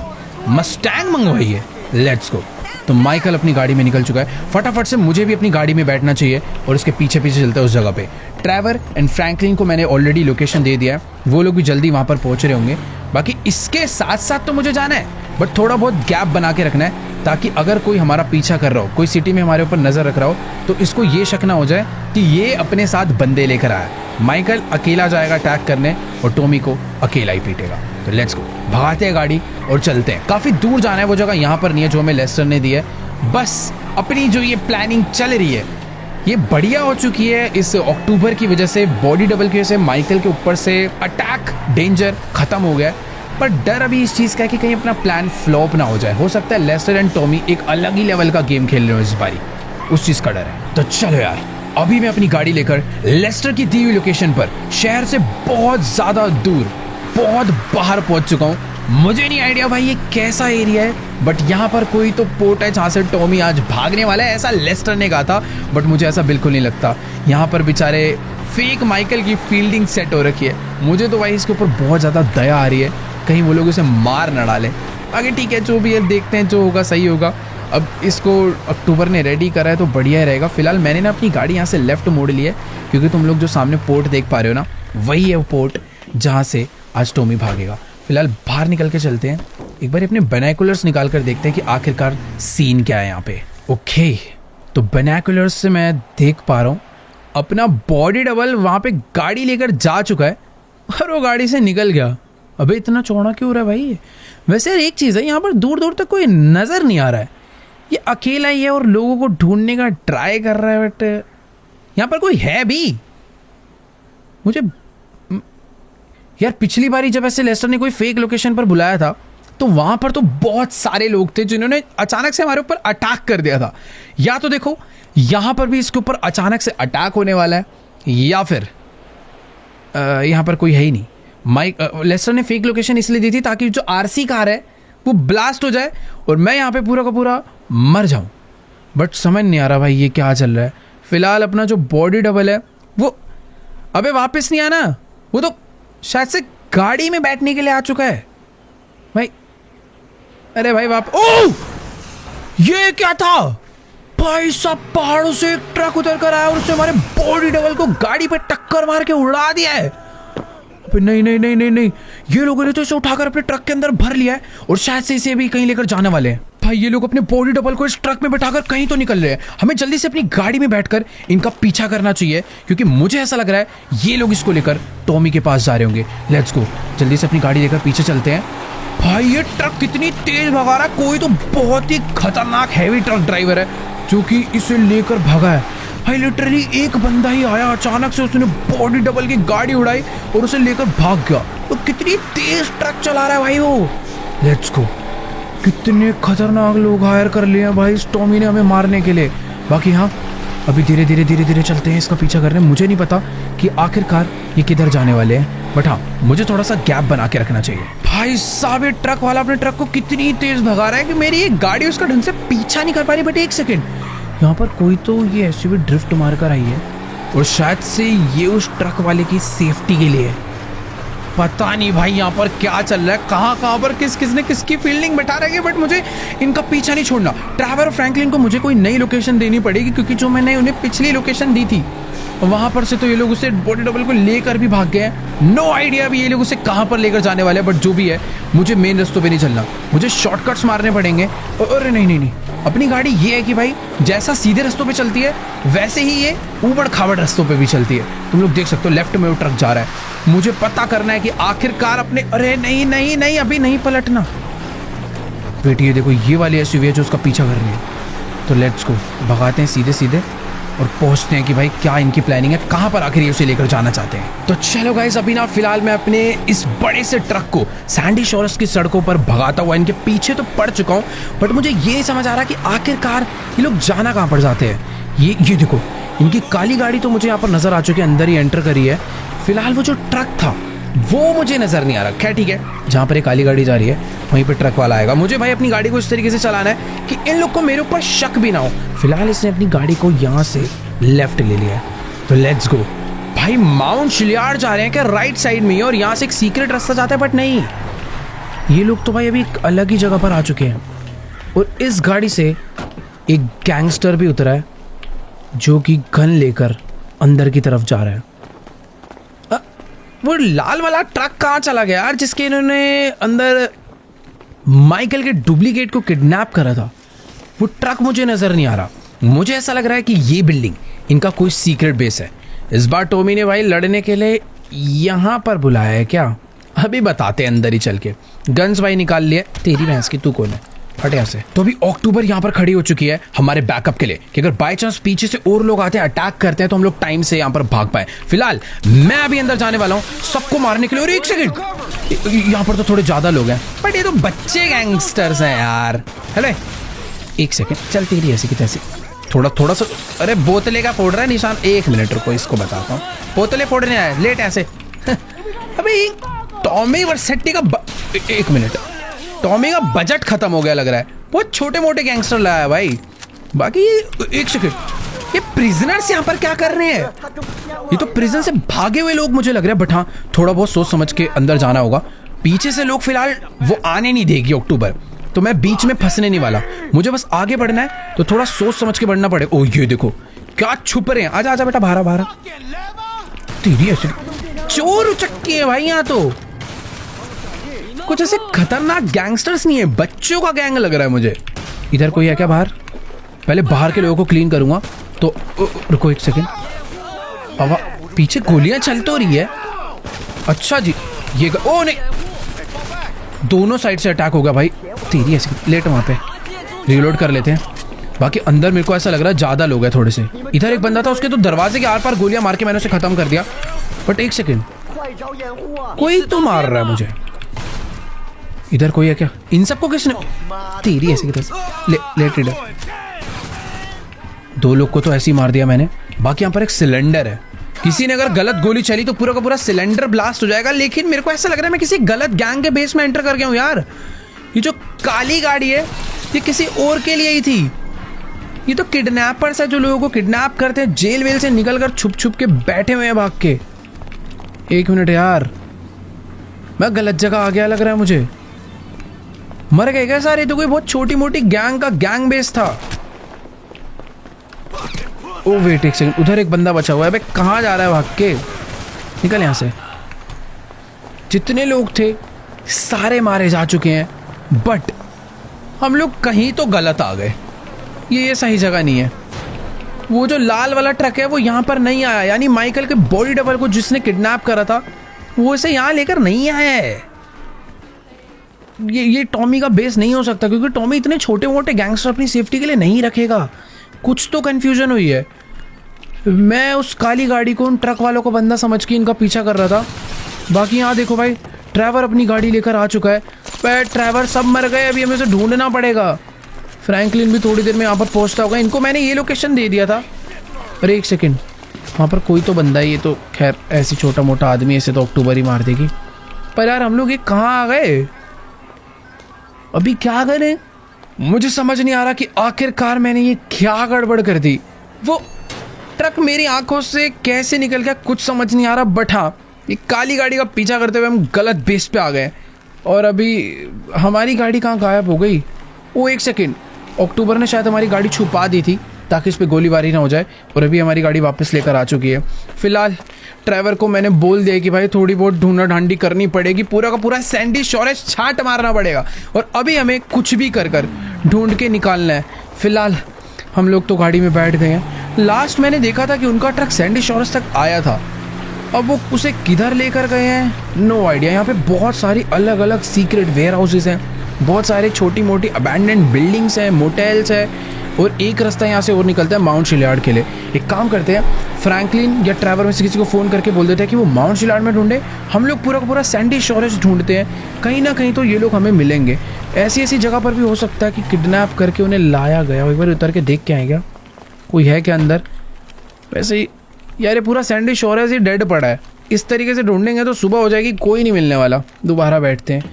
मस्टैंग मंगवाई है, लेट्स गो। तो माइकल अपनी गाड़ी में निकल चुका है। फटाफट से मुझे भी अपनी गाड़ी में बैठना चाहिए और उसके पीछे पीछे चलते हैं उस जगह पे। ट्रेवर एंड फ्रैंकलिन को मैंने ऑलरेडी लोकेशन दे दिया है, वो लोग भी जल्दी वहाँ पर पहुँच रहे होंगे। बाकी इसके साथ साथ तो मुझे जाना है, बट थोड़ा बहुत गैप बना के रखना है ताकि अगर कोई हमारा पीछा कर रहा हो, कोई सिटी में हमारे ऊपर नज़र रख रहा हो, तो इसको ये शक ना हो जाए कि ये अपने साथ बंदे लेकर आया। माइकल अकेला जाएगा अटैक करने और टॉमी को अकेला ही पीटेगा। तो लेट्स गो, भगाते हैं गाड़ी और चलते हैं। काफ़ी दूर जाना है, वो जगह यहाँ पर नहीं है जो हमें लेस्टर ने दी है। बस अपनी जो ये प्लानिंग चल रही है ये बढ़िया हो चुकी है। इस अक्टूबर की वजह से, बॉडी डबल की वजह से माइकल के ऊपर से अटैक डेंजर खत्म हो गया। पर डर अभी इस चीज़ का है कि कहीं अपना प्लान फ्लॉप ना हो जाए। हो सकता है लेस्टर एंड टॉमी एक अलग ही लेवल का गेम खेल रहे हो इस बारी, उस चीज़ का डर है। तो चलो यार, अभी मैं अपनी गाड़ी लेकर लेस्टर की दी हुई लोकेशन पर शहर से बहुत ज़्यादा दूर, बहुत बाहर पहुंच चुका हूँ। मुझे नहीं आइडिया भाई ये कैसा एरिया है, बट यहाँ पर कोई तो पोर्ट है जहाँ से टॉमी आज भागने वाला है, ऐसा लेस्टर ने कहा था। बट मुझे ऐसा बिल्कुल नहीं लगता। यहाँ पर बेचारे फेक माइकल की फील्डिंग सेट हो रखी है। मुझे तो भाई इसके ऊपर बहुत ज़्यादा दया आ रही है, कहीं वो लोग उसे मार न डालें। आगे ठीक है, जो भी है देखते हैं, जो होगा सही होगा। अब इसको अक्टूबर ने रेडी करा है तो बढ़िया ही रहेगा। फिलहाल मैंने ना अपनी गाड़ी यहाँ से लेफ्ट मोड़ ली है, क्योंकि तुम लोग जो सामने पोर्ट देख पा रहे हो ना, वही है वो पोर्ट जहाँ से आज टॉमी भागेगा। फिलहाल बाहर निकल के चलते हैं, एक बार अपने बाइनोकुलर्स निकाल कर देखते हैं कि आखिरकार सीन क्या है यहाँ पे। ओके, तो बाइनोकुलर्स से मैं देख पा रहा हूँ अपना बॉडी डबल वहाँ पे गाड़ी लेकर जा चुका है और वो गाड़ी से निकल गया। अबे इतना चौड़ा क्यों हो रहा है भाई? वैसे यार एक चीज़ है, यहाँ पर दूर दूर तक कोई नज़र नहीं आ रहा है। ये अकेला ही है और लोगों को ढूंढने का ट्राई कर रहा है, बट यहाँ पर कोई है भी? मुझे यार पिछली बारी जब ऐसे लेस्टर ने कोई फेक लोकेशन पर बुलाया था तो वहाँ पर तो बहुत सारे लोग थे जिन्होंने अचानक से हमारे ऊपर अटैक कर दिया था। या तो देखो यहाँ पर भी इसके ऊपर अचानक से अटैक होने वाला है, या फिर यहाँ पर कोई है ही नहीं। लेस्टर ने फेक लोकेशन इसलिए दी थी ताकि जो आरसी कार है वो ब्लास्ट हो जाए और मैं यहाँ पे पूरा का पूरा मर जाऊँ। बट समझ नहीं आ रहा भाई ये क्या चल रहा है। फिलहाल अपना जो बॉडी डबल है वो अबे वापस नहीं आना, वो तो शायद से गाड़ी में बैठने के लिए आ चुका है भाई। अरे भाई ओह, ये क्या था भाई साहब? पहाड़ों से एक ट्रक उतर कर आया और उसने हमारे बॉडी डबल को गाड़ी पे टक्कर मार के उड़ा दिया है। नहीं नहीं नहीं नहीं नहीं, ये लोगों ने तो इसे उठाकर अपने ट्रक के अंदर भर लिया है और शायद से इसे भी कहीं लेकर जाने वाले हैं। भाई ये लोग अपने बॉडी डबल को इस ट्रक में बैठाकर कहीं तो निकल रहे हैं। हमें जल्दी से अपनी गाड़ी में बैठकर इनका पीछा करना चाहिए, क्योंकि मुझे ऐसा लग रहा है ये लोग इसको लेकर टॉमी के पास जा रहे होंगे। लेट्स गो, जल्दी से अपनी गाड़ी लेकर पीछे चलते हैं। भाई ये ट्रक कितनी तेज भगा रहा है, कोई तो बहुत ही खतरनाक हैवी ट्रक ड्राइवर है जो कि इसे लेकर भागा है। भाई लिटरली एक बंदा ही आया, अचानक से उसने बॉडी डबल की गाड़ी उड़ाई और उसे लेकर भाग गया। तो कितनी तेज ट्रक चला रहा है भाई वो। लेट्स गो, कितने खतरनाक लोग हायर कर लिए हैं भाई इस टॉमी ने हमें मारने के लिए। बाकी हाँ, अभी धीरे धीरे धीरे धीरे चलते हैं, इसका पीछा कर रहे हैं। मुझे नहीं पता कि आखिरकार ये किधर जाने वाले हैं, बट हाँ मुझे थोड़ा सा गैप बना के रखना चाहिए। भाई साहब ये ट्रक वाला अपने ट्रक को कितनी तेज भगा रहा है कि मेरी एक गाड़ी उसका ढंग से पीछा नहीं कर पा रही। बट एक सेकेंड, यहाँ पर कोई तो ये एसयूवी ड्रिफ्ट मार कर आई है और शायद से ये उस ट्रक वाले की सेफ्टी के लिए है। पता नहीं भाई यहाँ पर क्या चल रहा है, कहाँ पर किसने किसकी फील्डिंग बैठा रखी है, बट मुझे इनका पीछा नहीं छोड़ना। ट्रैवर और फ्रैंकलिन को मुझे कोई नई लोकेशन देनी पड़ेगी, क्योंकि जो मैंने उन्हें पिछली लोकेशन दी थी वहां पर से तो ये लोग उसे बॉडी डबल को लेकर भी भाग गए हैं। नो आइडिया अभी ये लोग उसे कहाँ पर लेकर जाने वाले हैं, बट जो भी है मुझे मेन रास्तों पे नहीं चलना, मुझे शॉर्टकट्स मारने पड़ेंगे। अरे नहीं, अपनी गाड़ी ये है कि भाई जैसा सीधे रास्तों पे चलती है वैसे ही ये ऊबड़ खाबड़ रास्तों पे भी चलती है। तुम लोग देख सकते हो लेफ्ट में वो ट्रक जा रहा है। मुझे पता करना है कि आखिरकार अपने, अरे नहीं अभी नहीं पलटना। वेट, ये देखो ये वाली एसयूवी है जो उसका पीछा कर रही है। तो लेट्स गो, भगाते हैं सीधे सीधे और पहुंचते हैं कि भाई क्या इनकी प्लानिंग है, कहाँ पर आखिर ये उसे लेकर जाना चाहते हैं। तो चलो गाइस, अभी ना फिलहाल मैं अपने इस बड़े से ट्रक को सैंडी शोर्स की सड़कों पर भगाता हुआ इनके पीछे तो पड़ चुका हूँ, बट मुझे ये नहीं समझ आ रहा कि आखिरकार ये लोग जाना कहाँ पर जाते हैं। ये देखो इनकी काली गाड़ी तो मुझे यहाँ पर नजर आ चुकी है, अंदर ही एंटर करी है। फिलहाल वो जो ट्रक था वो मुझे नजर नहीं आ रहा। खैर ठीक है, जहाँ पर एक काली गाड़ी जा रही है वहीं पे ट्रक वाला आएगा। मुझे भाई अपनी गाड़ी को इस तरीके से चलाना है कि इन लोग को मेरे ऊपर शक भी ना हो। फिलहाल इसने अपनी गाड़ी को यहाँ से लेफ्ट ले लिया है, तो लेट्स गो। भाई माउंट शिलियार्ड जा रहे हैं क्या राइट साइड में, और यहाँ से एक सीक्रेट रास्ता जाता है, बट नहीं, ये लोग तो भाई अभी एक अलग ही जगह पर आ चुके हैं। और इस गाड़ी से एक गैंगस्टर भी उतरा है जो कि गन लेकर अंदर की तरफ जा रहा है। वो लाल वाला ट्रक कहाँ चला गया यार, जिसके इन्होंने अंदर माइकल के डुप्लीकेट को किडनैप करा था? वो ट्रक मुझे नजर नहीं आ रहा। मुझे ऐसा लग रहा है कि ये बिल्डिंग इनका कोई सीक्रेट बेस है। इस बार टॉमी ने भाई लड़ने के लिए यहाँ पर बुलाया है क्या? अभी बताते हैं अंदर ही चल के। गन्स भाई निकाल लिए। तेरी भैंस की, तू कौन है, हट यहाँ से। तो अभी अक्टूबर यहाँ पर खड़ी हो चुकी है हमारे बैकअप के लिए कि अगर बाय चांस पीछे से और लोग आते हैं, अटैक करते हैं, तो हम लोग टाइम से यहाँ पर भाग पाए। फिलहाल मैं अभी अंदर जाने वाला हूँ सबको मारने के लिए। और एक सेकंड, यहाँ पर तो थोड़े ज्यादा लोग हैं, बट ये तो बच्चे गैंगस्टर्स हैं यार। हेलो एक सेकंड, चल तेरी ऐसी की तैसी थोड़ा सा। अरे बोतले का फोड़ रहा है निशान, एक मिनट रुको, इसको बताता हूँ। बोतले फोड़ने आया लेट ऐसे। अबे टॉमी वर्सेटी का एक मिनट, टॉमी का बजट खत्म हो गया लग रहा है। बहुत छोटे मोटे गैंगस्टर लाया भाई। बाकी एक सेकंड, ये प्रिजनर्स यहाँ पर क्या कर रहे हैं? ये तो प्रिजन से भागे हुए लोग मुझे लग रहा है, बट हाँ थोड़ा बहुत सोच समझ के अंदर जाना होगा। पीछे से लोग फिलहाल वो आने नहीं देगी अक्टूबर, तो मैं बीच में फंसने नहीं वाला। मुझे बस आगे बढ़ना है, तो थोड़ा सोच समझ के बढ़ना पड़े। ओ ये देखो क्या छुप रहे हैं। आजा आजा बेटा, बाहर। तेरी ऐसे चोर उचक्की है भाई। यहाँ तो कुछ ऐसे खतरनाक गैंगस्टर्स नहीं है, बच्चों का गैंग लग रहा है मुझे। इधर कोई है क्या बाहर? पहले बाहर के लोगों को क्लीन करूंगा। तो रुको एक सेकंड, अब पीछे गोलियां चल तो रही है। अच्छा जी, ये ओ नहीं, दोनों साइड से अटैक हो गया भाई। तेरी ऐसी लेट, वहां पे रीलोड कर लेते हैं। बाकी अंदर मेरे को ऐसा लग रहा है ज्यादा लोग हैं थोड़े से। इधर एक बंदा था, उसके तो दरवाजे के आर पार गोलियां मार के मैंने उसे खत्म कर दिया। बट एक सेकंड, कोई तो मार रहा है मुझे। इधर कोई है क्या? इन सबको किसने? तेरी ऐसी लेट रीडर। दो लोग को तो ऐसे ही मार दिया मैंने। बाकी यहाँ पर एक सिलेंडर है, किसी ने अगर गलत गोली चली तो पूरा का पूरा सिलेंडर ब्लास्ट हो जाएगा। लेकिन मेरे को ऐसा लग रहा है मैं किसी गलत गैंग के बेस में एंटर कर गया हूँ यार। ये जो काली गाड़ी है ये किसी और के लिए ही थी। ये तो किडनैपर्स है जो लोगों को किडनैप करते हैं, जेल वेल से निकल कर छुप छुप के बैठे हुए हैं भाग के। एक मिनट यार, मैं गलत जगह आ गया लग रहा है मुझे। मर गए क्या सारे? तो कोई बहुत छोटी मोटी गैंग का गैंग बेस था। ओ वेट एक सेकंड, उधर एक बंदा बचा हुआ है। भाई कहाँ जा रहा है भाग के? निकल यहाँ से। जितने लोग थे सारे मारे जा चुके हैं, बट हम लोग कहीं तो गलत आ गए। ये सही जगह नहीं है। वो जो लाल वाला ट्रक है वो यहाँ पर नहीं आया, यानी माइकल के बॉडी डबल को जिसने किडनैप करा था वो इसे यहाँ लेकर नहीं आया है। ये टॉमी का बेस नहीं हो सकता, क्योंकि टॉमी इतने छोटे मोटे गैंगस्टर अपनी सेफ्टी के लिए नहीं रखेगा। कुछ तो कंफ्यूजन हुई है। मैं उस काली गाड़ी को उन ट्रक वालों को बंदा समझ के इनका पीछा कर रहा था। बाकी यहाँ देखो भाई, ट्रैवर अपनी गाड़ी लेकर आ चुका है। पर ट्रैवर सब मर गए, अभी हमें उसे ढूंढना पड़ेगा। फ्रैंकलिन भी थोड़ी देर में यहाँ पर पहुँचता होगा। इनको मैंने ये लोकेशन दे दिया था, अरे एक सेकेंड, वहाँ पर कोई तो बंदा है। ये तो खैर ऐसी छोटा मोटा आदमी, ऐसे तो अक्टूबर ही मार देगी। पर यार हम लोग ये कहाँ आ गए? अभी क्या करें? मुझे समझ नहीं आ रहा कि आखिरकार मैंने ये क्या गड़बड़ कर दी। वो ट्रक मेरी आंखों से कैसे निकल गया कुछ समझ नहीं आ रहा। बट हाँ, ये काली गाड़ी का पीछा करते हुए हम गलत बेस पे आ गए। और अभी हमारी गाड़ी कहाँ गायब हो गई? वो एक सेकेंड, अक्टूबर ने शायद हमारी गाड़ी छुपा दी थी ताकि इस पर गोलीबारी ना हो जाए। और अभी हमारी गाड़ी वापस लेकर आ चुकी है। फिलहाल ड्राइवर को मैंने बोल दिया कि भाई थोड़ी बहुत ढूंढा ढांडी करनी पड़ेगी, पूरा का पूरा सैंडी शोरेज छांट मारना पड़ेगा और अभी हमें कुछ भी कर कर ढूंढ के निकालना है। फिलहाल हम लोग तो गाड़ी में बैठ गए हैं। लास्ट मैंने देखा था कि उनका ट्रक सैंडी शोरेज तक आया था। अब वो उसे किधर लेकर गए हैं नो आइडिया। यहाँ पे बहुत सारी अलग अलग सीक्रेट वेयर हाउसेज हैं, बहुत सारे छोटी मोटी अबैंडन्ड बिल्डिंग्स हैं, मोटेल्स हैं और एक रास्ता यहाँ से और निकलता है माउंट शिलयार्ड के लिए। एक काम करते हैं, फ्रैंकलिन या ट्रैवर में से किसी को फ़ोन करके बोल देते हैं कि वो माउंट शिलयार्ड में ढूंढे। हम लोग पूरा का पूरा सैंडी शोरेज ढूंढते हैं, कहीं ना कहीं तो ये लोग हमें मिलेंगे। ऐसी ऐसी जगह पर भी हो सकता है कि किडनैप करके उन्हें लाया गया। एक बार उतर के देख के आएगा कोई है क्या अंदर। वैसे ही यार ये पूरा सैंडी शोरेज ही डेड पड़ा है। इस तरीके से ढूंढेंगे तो सुबह हो जाएगी, कोई नहीं मिलने वाला। दोबारा बैठते हैं।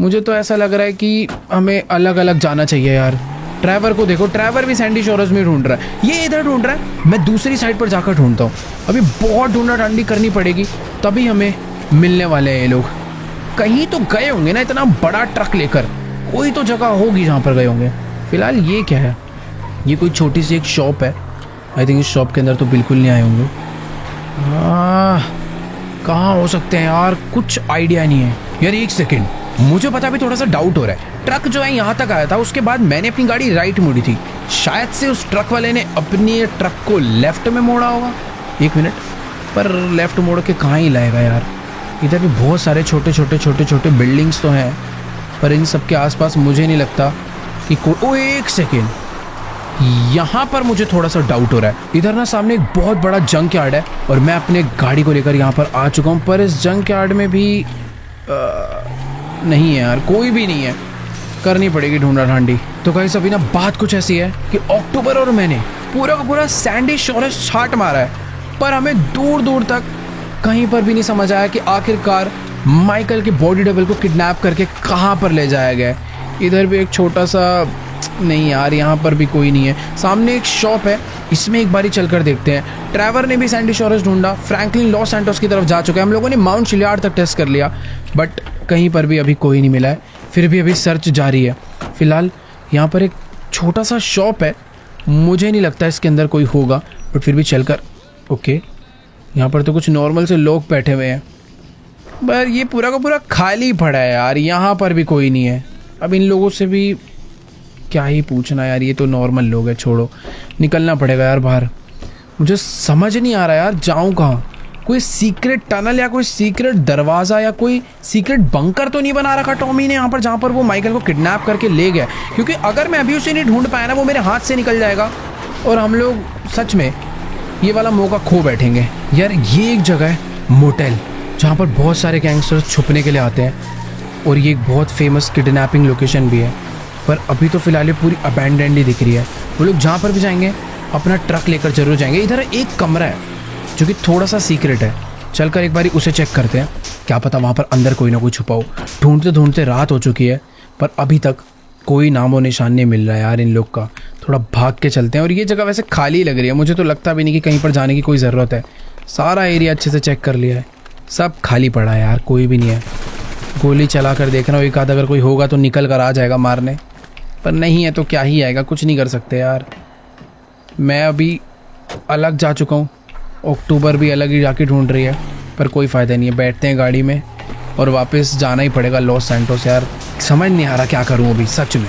मुझे तो ऐसा लग रहा है कि हमें अलग अलग जाना चाहिए यार। ड्राइवर को देखो, ड्राइवर भी सैंडी शोरेज में ढूंढ रहा है, ये इधर ढूंढ रहा है, मैं दूसरी साइड पर जाकर ढूंढता हूँ। अभी बहुत ढूंढा ढांडी करनी पड़ेगी तभी हमें मिलने वाले हैं ये लोग। कहीं तो गए होंगे ना, इतना बड़ा ट्रक लेकर कोई तो जगह होगी जहाँ पर गए होंगे। फिलहाल ये क्या है? ये कोई छोटी सी एक शॉप है। आई थिंक इस शॉप के अंदर तो बिल्कुल नहीं आए होंगे। कहाँ हो सकते हैं यार, कुछ आइडिया नहीं है यार। एक सेकेंड, मुझे पता भी थोड़ा सा डाउट हो रहा है। ट्रक जो है यहाँ तक आया था, उसके बाद मैंने अपनी गाड़ी राइट मोड़ी थी। शायद से उस ट्रक वाले ने अपने ट्रक को लेफ्ट में मोड़ा होगा। एक मिनट, पर लेफ्ट मोड़ के कहाँ ही लाएगा यार? इधर भी बहुत सारे छोटे छोटे बिल्डिंग्स तो हैं, पर इन सब के आसपास मुझे नहीं लगता कि कोई। ओ एक सेकेंड, यहाँ पर मुझे थोड़ा सा डाउट हो रहा है। इधर ना सामने एक बहुत बड़ा जंक यार्ड है और मैं अपने गाड़ी को लेकर यहाँ पर आ चुका हूँ, पर इस जंक यार्ड में भी नहीं है यार, कोई भी नहीं है। करनी पड़ेगी ढूंढा ढांडी। तो गाइस अभी ना बात कुछ ऐसी है कि अक्टूबर और मैंने पूरा का पूरा सैंडी शोरेज छाट मारा है, पर हमें दूर दूर तक कहीं पर भी नहीं समझ आया कि आखिरकार माइकल के बॉडी डबल को किडनैप करके कहाँ पर ले जाया गया है। इधर भी एक छोटा सा, नहीं यार यहाँ पर भी कोई नहीं है। सामने एक शॉप है, इसमें एक बारी चलकर देखते हैं। ट्रैवर ने भी सैंडी शोरेज ढूंढा, फ्रैंकलिन लॉस सैंटोस की तरफ जा चुका है। हम लोगों ने माउंट शिलयार्ड तक टेस्ट कर लिया, बट कहीं पर भी अभी कोई नहीं मिला है। फिर भी अभी सर्च जारी है। फिलहाल यहाँ पर एक छोटा सा शॉप है, मुझे नहीं लगता इसके अंदर कोई होगा, बट फिर भी चलकर। ओके, यहाँ पर तो कुछ नॉर्मल से लोग बैठे हुए हैं, पर ये पूरा का पूरा खाली पड़ा है यार। यहाँ पर भी कोई नहीं है। अब इन लोगों से भी क्या ही पूछना यार, ये तो नॉर्मल लोग हैं। छोड़ो, निकलना पड़ेगा यार बाहर। मुझे समझ नहीं आ रहा यार जाऊँ कहाँ। कोई सीक्रेट टनल या कोई सीक्रेट दरवाज़ा या कोई सीक्रेट बंकर तो नहीं बना रखा टॉमी ने यहाँ पर, जहाँ पर वो माइकल को किडनैप करके ले गया? क्योंकि अगर मैं अभी उसे नहीं ढूंढ पाया ना, वो मेरे हाथ से निकल जाएगा और हम लोग सच में ये वाला मौका खो बैठेंगे। यार ये एक जगह है मोटेल, जहाँ पर बहुत सारे गैंगस्टर्स छुपने के लिए आते हैं और ये एक बहुत फेमस किडनैपिंग लोकेशन भी है। पर अभी तो फिलहाल ये पूरी अबैंडन्ड ही दिख रही है। वो लोग जहाँ पर भी जाएंगे अपना ट्रक लेकर जरूर जाएंगे। इधर एक कमरा है जो कि थोड़ा सा सीक्रेट है, चलकर एक बारी उसे चेक करते हैं। क्या पता वहाँ पर अंदर कोई ना कोई छुपा हो। ढूंढते ढूंढते रात हो चुकी है, पर अभी तक कोई नामो निशान नहीं मिल रहा है यार इन लोग का। थोड़ा भाग के चलते हैं। और ये जगह वैसे खाली लग रही है, मुझे तो लगता भी नहीं कि कहीं पर जाने की कोई ज़रूरत है। सारा एरिया अच्छे से चेक कर लिया है, सब खाली पड़ा है यार, कोई भी नहीं है। गोली चला कर देखना, एक आध अगर कोई होगा तो निकल कर आ जाएगा मारने, पर नहीं है तो क्या ही आएगा, कुछ नहीं कर सकते यार। मैं अभी अलग जा चुका हूँ, अक्टूबर भी अलग ही जाके ढूंढ रही है, पर कोई फ़ायदा नहीं है। बैठते हैं गाड़ी में और वापस जाना ही पड़ेगा लॉस सैंटोस। यार समझ नहीं आ रहा क्या करूँ अभी, सच में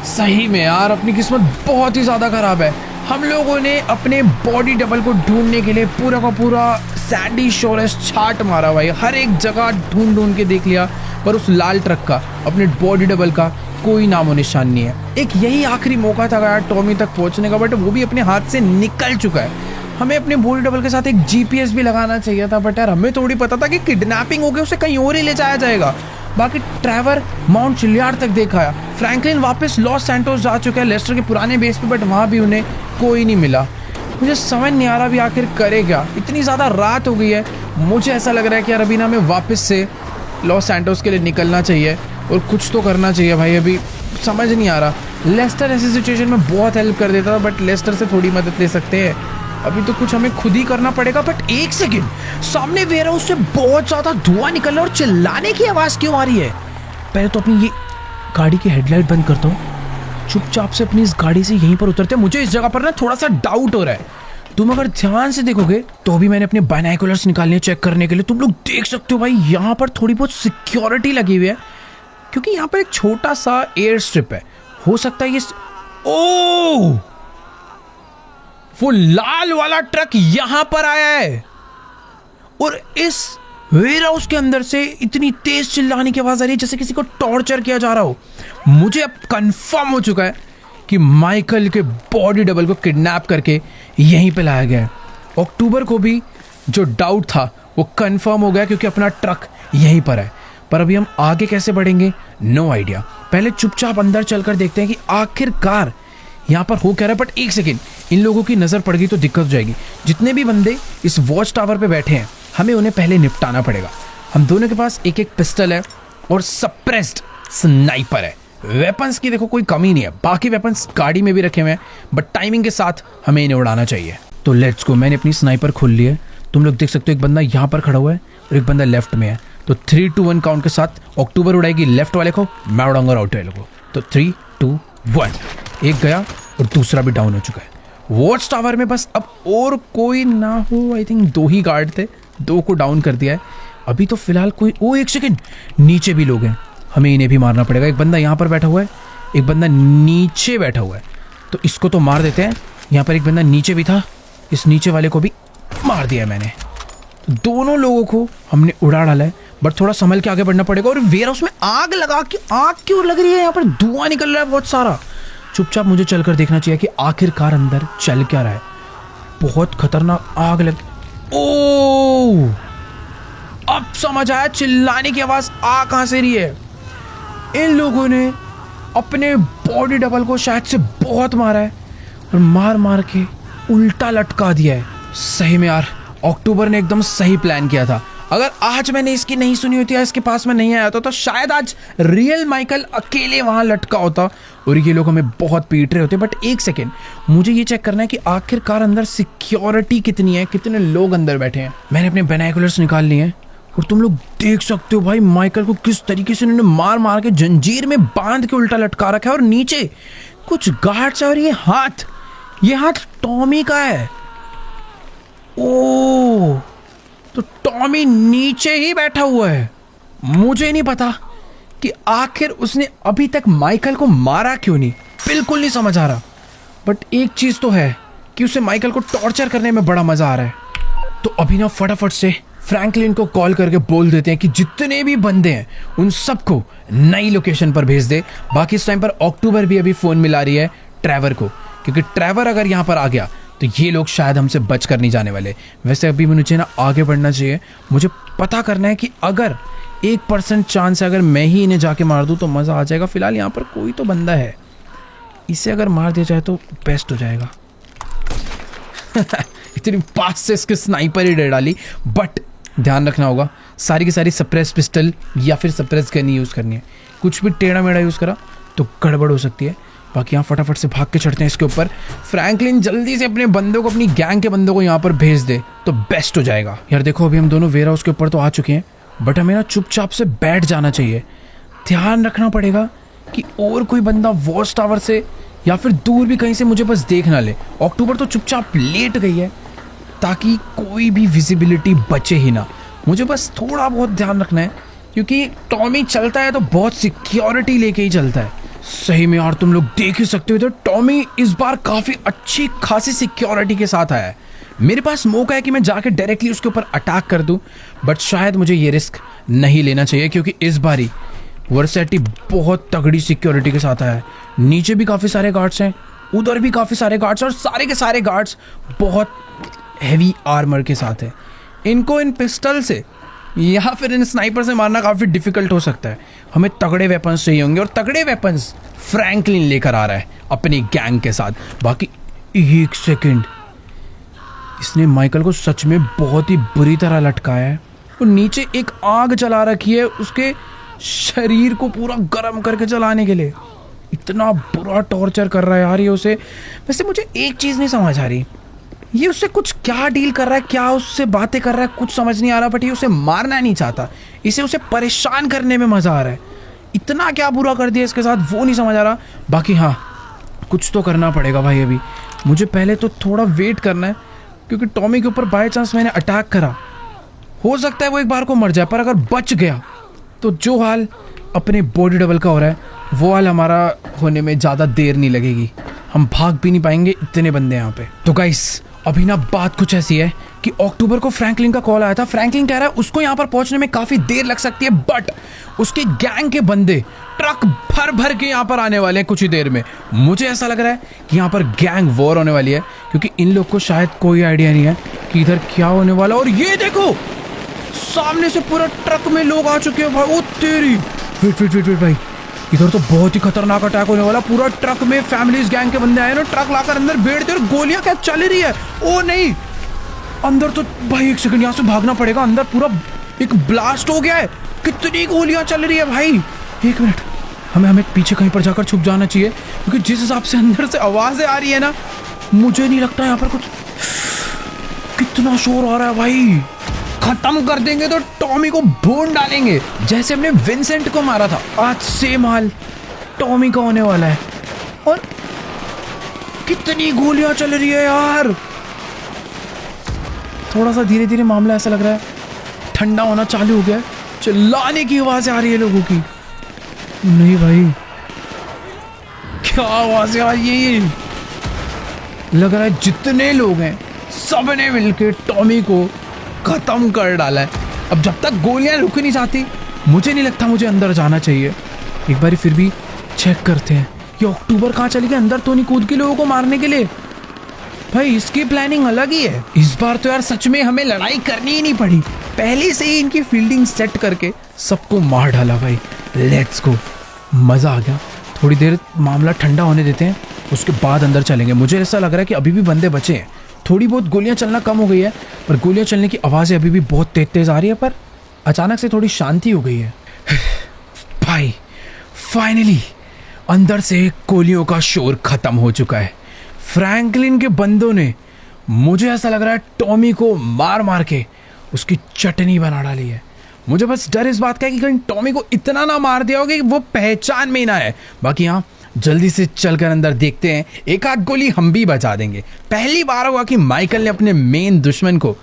सही में यार अपनी किस्मत बहुत ही ज़्यादा ख़राब है। हम लोगों ने अपने बॉडी डबल को ढूंढने के लिए पूरा का पूरा सैंडी शोरेज छाट मारा भाई, हर एक जगह ढूंढ ढूंढ के देख लिया, पर उस लाल ट्रक का, अपने बॉडी डबल का कोई नामो निशान नहीं है। एक यही आखिरी मौका था यार टॉमी तक पहुंचने का, बट वो भी अपने हाथ से निकल चुका है। हमें अपने बॉडी डबल के साथ एक जीपीएस भी लगाना चाहिए था, बट यार हमें थोड़ी पता था कि किडनैपिंग हो गई, उसे कहीं और ही ले जाया जाएगा। बाकी ट्रैवर माउंट शिलयार्ड तक देखा, फ्रैंकलिन वापस लॉस सैंटोस जा चुका है लेस्टर के पुराने बेस पे, बट वहाँ भी उन्हें कोई नहीं मिला। मुझे समझ नहीं आ रहा अभी आखिर करे क्या। इतनी ज़्यादा रात हो गई है, मुझे ऐसा लग रहा है कि यार अभी ना हमें वापस से लॉस सैंटोस के लिए निकलना चाहिए और कुछ तो करना चाहिए भाई। अभी समझ नहीं आ रहा। लेस्टर ऐसी सिचुएशन में बहुत हेल्प कर देता था, बट लेस्टर से थोड़ी मदद ले सकते हैं। अभी तो कुछ हमें खुद ही करना पड़ेगा। बट एक सेकेंड, सामने वेयर हाउस से बहुत ज़्यादा धुआं निकल रहा है और चिल्लाने की आवाज़ क्यों आ रही है? पहले तो अपनी ये गाड़ी की हेडलाइट बंद करता हूँ, चुपचाप से अपनी इस गाड़ी से यहीं पर उतरते हैं। मुझे इस जगह पर ना थोड़ा सा डाउट हो रहा है। तुम अगर ध्यान से देखोगे तो भी मैंने अपने बाइनोकुलर्स निकालने चेक करने के लिए, तुम लोग देख सकते हो भाई यहाँ पर थोड़ी बहुत सिक्योरिटी लगी हुई है, क्योंकि यहाँ पर एक छोटा सा एयर स्ट्रिप है। हो सकता है ये ओ वो लाल वाला ट्रक यहां पर आया है और इस वेयर हाउस के अंदर से इतनी तेज चिल्लाने की आवाज आ रही है जैसे किसी को टॉर्चर किया जा रहा हो। मुझे अब कंफर्म हो चुका है कि माइकल के बॉडी डबल को किडनैप करके यहीं पे लाया गया है। अक्टूबर को भी जो डाउट था वो कंफर्म हो गया, क्योंकि अपना ट्रक यहीं पर है। पर अभी हम आगे कैसे बढ़ेंगे, नो आइडिया। पहले चुपचाप अंदर चलकर देखते हैं कि आखिरकार यहाँ पर हो क्या रहा है। बट एक सेकेंड, इन लोगों की नज़र पड़ गई तो दिक्कत हो जाएगी। जितने भी बंदे इस वॉच टावर पे बैठे हैं, हमें उन्हें पहले निपटाना पड़ेगा। हम दोनों के पास एक एक पिस्टल है और सप्रेस्ड स्नाइपर है। वेपन्स की देखो कोई कमी नहीं है, बाकी वेपन्स गाड़ी में भी रखे हुए हैं, बट टाइमिंग के साथ हमें इन्हें उड़ाना चाहिए। तो लेट्स गो। मैंने अपनी स्नाइपर खोल ली है, तुम लोग देख सकते हो। एक बंदा यहाँ पर खड़ा हुआ है और एक बंदा लेफ्ट में है। तो 3, 2, 1 काउंट के साथ अक्टूबर उड़ाएगी लेफ्ट वाले को, मैं उड़ाऊंगा राइट वाले को। तो 3, 2, 1। एक गया और दूसरा भी डाउन हो चुका है। वॉच टावर में बस अब और कोई ना हो। आई थिंक 2 ही गार्ड थे, 2 को डाउन कर दिया है अभी तो फिलहाल कोई। ओ एक सेकेंड, नीचे भी लोग हैं, हमें इन्हें भी मारना पड़ेगा। एक बंदा यहाँ पर बैठा हुआ है, एक बंदा नीचे बैठा हुआ है, तो इसको तो मार देते हैं। यहाँ पर एक बंदा नीचे भी था, इस नीचे वाले को भी मार दिया है मैंने। तो दोनों लोगों को हमने उड़ा डाला है, बट थोड़ा संभल के आगे बढ़ना पड़ेगा। और वेयर हाउस में आग लगा के, आग क्यों लग रही है? यहाँ पर धुआं निकल रहा है बहुत सारा। चुपचाप मुझे चलकर देखना चाहिए कि आखिरकार अंदर चल क्या रहा है। बहुत खतरनाक आग लग। ओ अब समझ आया चिल्लाने की आवाज आ कहां से रही है। इन लोगों ने अपने बॉडी डबल को शायद से बहुत मारा है और मार मार के उल्टा लटका दिया है। सही में यार, अक्टूबर ने एकदम सही प्लान किया था। अगर आज मैंने इसकी नहीं सुनी होती या इसके पास में नहीं आया था तो शायद आज रियल माइकल अकेले वहां लटका होता और ये लोग हमें बहुत पीट रहे होते। बट एक सेकेंड, मुझे ये चेक करना है कि आखिरकार अंदर सिक्योरिटी कितनी है, कितने लोग अंदर बैठे हैं। मैंने अपने बाइनोकुलर्स निकाल लिए हैं और तुम लोग देख सकते हो भाई माइकल को किस तरीके से उन्होंने मार मार के जंजीर में बांध के उल्टा लटका रखा है। और नीचे कुछ गार्ड्स है और ये हाथ टॉमी का है। ओ तो टॉमी नीचे ही बैठा हुआ है। मुझे नहीं पता कि आखिर उसने अभी तक माइकल को मारा क्यों नहीं, बिल्कुल नहीं समझ आ रहा। बट एक चीज तो है कि उसे माइकल को टॉर्चर करने में बड़ा मजा आ रहा है। तो अभी ना फटाफट से फ्रैंकलिन को कॉल करके बोल देते हैं कि जितने भी बंदे हैं उन सबको नई लोकेशन पर भेज दे। बाकी इस टाइम पर अक्टूबर भी अभी फोन मिला रही है ट्रेवर को, क्योंकि ट्रेवर अगर यहाँ पर आ गया तो ये लोग शायद हमसे बच कर नहीं जाने वाले। वैसे अभी मुझे ना आगे बढ़ना चाहिए। मुझे पता करना है कि अगर 1% चांस है, अगर मैं ही इन्हें जाके मार दूँ तो मज़ा आ जाएगा। फिलहाल यहाँ पर कोई तो बंदा है, इसे अगर मार दिया जाए तो बेस्ट हो जाएगा। इतनी पास से इसके स्नाइपर ही डर डाली। बट ध्यान रखना होगा, सारी की सारी सप्रेस पिस्टल या फिर सप्रेस गन यूज़ करनी है। कुछ भी टेढ़ा मेढ़ा यूज़ करा तो गड़बड़ हो सकती है। बाकी यहाँ फटाफट से भाग के चढ़ते हैं इसके ऊपर। फ्रैंकलिन जल्दी से अपने बंदों को, अपनी गैंग के बंदों को यहाँ पर भेज दे तो बेस्ट हो जाएगा। यार देखो अभी हम दोनों वेयर हाउस के ऊपर तो आ चुके हैं, बट हमें ना चुपचाप से बैठ जाना चाहिए। ध्यान रखना पड़ेगा कि और कोई बंदा वॉच टावर से या फिर दूर भी कहीं से मुझे बस देख ना ले। अक्टूबर तो चुपचाप लेट गई है ताकि कोई भी विजिबिलिटी बचे ही ना। मुझे बस थोड़ा बहुत ध्यान रखना है, क्योंकि टॉमी चलता है तो बहुत सिक्योरिटी लेके ही चलता है। सही में यार तुम लोग देख ही सकते हो, तो टॉमी इस बार काफ़ी अच्छी खासी सिक्योरिटी के साथ आया है। मेरे पास मौका है कि मैं जाके डायरेक्टली उसके ऊपर अटैक कर दूं, बट शायद मुझे ये रिस्क नहीं लेना चाहिए, क्योंकि इस बारी वर्सेटी बहुत तगड़ी सिक्योरिटी के साथ आया है। नीचे भी काफ़ी सारे गार्ड्स हैं, उधर भी काफ़ी सारे गार्ड्स, और सारे के सारे गार्ड्स बहुत हैवी आर्मर के साथ है। इनको इन पिस्टल से या फिर इन स्नाइपर से मारना काफ़ी डिफिकल्ट हो सकता है। हमें तगड़े वेपन्स चाहिए होंगे, और तगड़े वेपन्स फ्रैंकलिन लेकर आ रहा है अपनी गैंग के साथ। बाकी एक सेकंड, इसने माइकल को सच में बहुत ही बुरी तरह लटकाया है और नीचे एक आग जला रखी है उसके शरीर को पूरा गर्म करके जलाने के लिए। इतना बुरा टॉर्चर कर रहा है यार ये उसे। वैसे मुझे एक चीज़ नहीं समझ आ रही, ये उससे कुछ क्या डील कर रहा है, क्या उससे बातें कर रहा है, कुछ समझ नहीं आ रहा। बट ये उसे मारना नहीं चाहता, इसे उसे परेशान करने में मज़ा आ रहा है। इतना क्या बुरा कर दिया इसके साथ वो नहीं समझ आ रहा। बाकी हाँ, कुछ तो करना पड़ेगा भाई। अभी मुझे पहले तो थोड़ा वेट करना है, क्योंकि टॉमी के ऊपर बाय चांस मैंने अटैक करा, हो सकता है वो एक बार को मर जाए, पर अगर बच गया तो जो हाल अपने बॉडी डबल का हो रहा है वो हाल हमारा होने में ज़्यादा देर नहीं लगेगी। हम भाग भी नहीं पाएंगे, इतने बंदे यहाँ पे। तो गाइस अभी ना बात कुछ ऐसी है कि अक्टूबर को फ्रैंकलिन का कॉल आया था। फ्रैंकलिन कह रहा है उसको यहाँ पर पहुंचने में काफ़ी देर लग सकती है, बट उसके गैंग के बंदे ट्रक भर भर के यहाँ पर आने वाले हैं कुछ ही देर में। मुझे ऐसा लग रहा है कि यहाँ पर गैंग वॉर होने वाली है, क्योंकि इन लोग को शायद कोई आइडिया नहीं है कि इधर क्या होने वाला। और ये देखो सामने से पूरा ट्रक में लोग आ चुके हैं भाई। ओ तेरी, वेट वेट वेट वेट भाई, इधर तो बहुत ही खतरनाक अटैक होने वाला। पूरा ट्रक में फैमिलीज गैंग के बंदे आए ना, ट्रक लाकर अंदर बैठते और गोलियां क्या चल रही है। ओ नहीं, अंदर तो भाई एक सेकंड, यहाँ से भागना पड़ेगा। अंदर पूरा एक ब्लास्ट हो गया है, कितनी गोलियां चल रही है भाई। एक मिनट, हमें पीछे कहीं पर जाकर छुप जाना चाहिए, क्योंकि जिस हिसाब से अंदर से आवाजें आ रही है ना, मुझे नहीं लगता यहाँ पर कुछ। कितना शोर आ रहा है भाई। खत्म कर देंगे तो टॉमी को भून डालेंगे, जैसे हमने विंसेंट को मारा था। आज सेम हाल टॉमी का होने वाला है। और कितनी गोलियां चल रही है यार। थोड़ा सा धीरे धीरे मामला ऐसा लग रहा है ठंडा होना चालू हो गया है। चिल्लाने की आवाजें आ रही है लोगों की। नहीं भाई, क्या आवाजें आ रही है। लग रहा है जितने लोग हैं सबने मिलकर टॉमी को खत्म कर डाला है। अब जब तक गोलियां रुक नहीं जाती, मुझे नहीं लगता मुझे अंदर जाना चाहिए। एक बार फिर भी चेक करते हैं कि अक्टूबर कहाँ चली गई। अंदर तो नहीं कूद के लोगों को मारने के लिए। भाई इसकी प्लानिंग अलग ही है। इस बार तो यार सच में हमें लड़ाई करनी ही नहीं पड़ी, पहले से ही इनकी फील्डिंग सेट करके सबको मार डाला भाई। लेट्स गो, मजा आ गया। थोड़ी देर मामला ठंडा होने देते हैं, उसके बाद अंदर चलेंगे। मुझे ऐसा लग रहा है कि अभी भी बंदे बचे हैं। थोड़ी बहुत गोलियां चलना कम हो गई है, पर गोलियां चलने की आवाज़ें अभी भी बहुत तेज तेज आ रही है। पर अचानक से थोड़ी शांति हो गई है। भाई फाइनली अंदर से गोलियों का शोर खत्म हो चुका है। फ्रैंकलिन के बंदों ने, मुझे ऐसा लग रहा है, टॉमी को मार मार के उसकी चटनी बना डाली है। मुझे बस डर इस बात का है कि कहीं टॉमी को इतना ना मार दिया होगा कि वो पहचान में ही ना है। बाकी हाँ, जल्दी से चलकर अंदर देखते हैं, एक आध गोली हम भी बचा देंगे। पहली बार हुआ कि माइकल ने अपने मेन दुश्मन को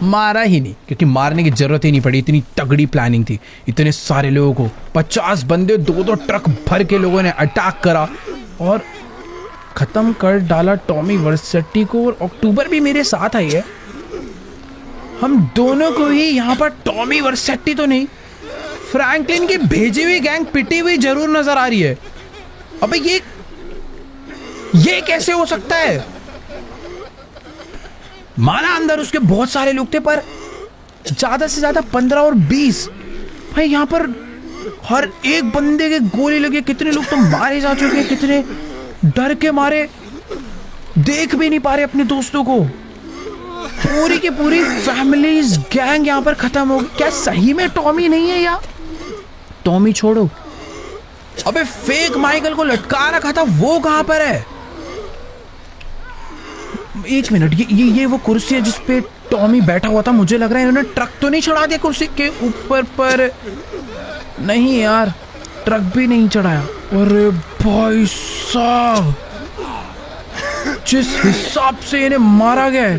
मारा ही नहीं, क्योंकि मारने की जरूरत ही नहीं पड़ी। इतनी तगड़ी प्लानिंग थी, इतने सारे लोगों को, 50 बंदे, 2-2 ट्रक भर के लोगों ने अटैक करा और खत्म कर डाला टॉमी वर्सेटी को। और अक्टूबर भी मेरे साथ आई है। हम दोनों को ही यहाँ पर टॉमी वर्सेटी तो नहीं, फ्रैंकलिन की भेजी हुई गैंग पिटी हुई जरूर नजर आ रही है। अबे ये कैसे हो सकता है। माना अंदर उसके बहुत सारे लोग थे, पर ज्यादा से ज्यादा 15 और 20। भाई यहाँ पर हर एक बंदे के गोली लगे। कितने लोग तो मारे जा चुके हैं, कितने डर के मारे देख भी नहीं पा रहे अपने दोस्तों को। पूरी की पूरी फैमिलीज गैंग यहाँ पर खत्म हो गई। क्या सही में टॉमी नहीं है या? टॉमी छोड़ो, अबे फेक माइकल को लटका रखा था, वो कहां पर है? एक मिनट, ये वो कुर्सी है जिसपे टॉमी बैठा हुआ था। मुझे लग रहा है इन्होंने ट्रक तो नहीं चढ़ा दिया कुर्सी के ऊपर पर। नहीं यार, ट्रक भी नहीं चढ़ाया। अरे भाई साहब, जिस हिसाब से इन्हें मारा गया है,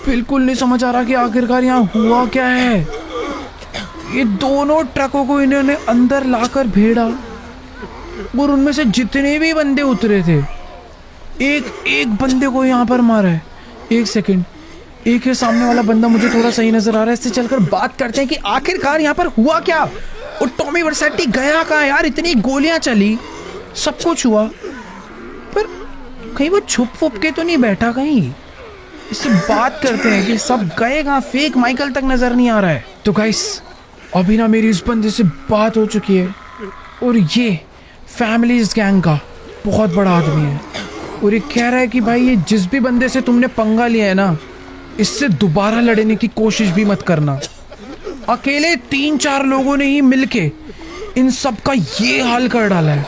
बिल्कुल नहीं समझ आ रहा कि आखिरकार यहाँ हुआ क्या है। ये दोनों ट्रकों को इन्होंने अंदर लाकर भेड़ा और उनमें से जितने भी बंदे उतरे थे, एक एक बंदे को यहाँ पर मारा है। एक सेकंड, एक है सामने वाला बंदा मुझे थोड़ा सही नजर आ रहा है। इससे चलकर बात करते हैं कि आखिरकार यहाँ पर हुआ क्या। और टॉमी वर्सेटी गया कहाँ यार? इतनी गोलियां चली, सब कुछ हुआ, पर कहीं वो छुप वुप के तो नहीं बैठा कहीं? इससे बात करते हैं कि सब गए कहाँ। फेक माइकल तक नजर नहीं आ रहा है। तो गाइस, अभी ना मेरी इस बंदे से बात हो चुकी है, और ये फैमिलीज गैंग का बहुत बड़ा आदमी है। और ये कह रहा है कि भाई ये जिस भी बंदे से तुमने पंगा लिया है ना, इससे दोबारा लड़ने की कोशिश भी मत करना। अकेले 3-4 लोगों ने ही मिलके इन सब का ये हाल कर डाला है।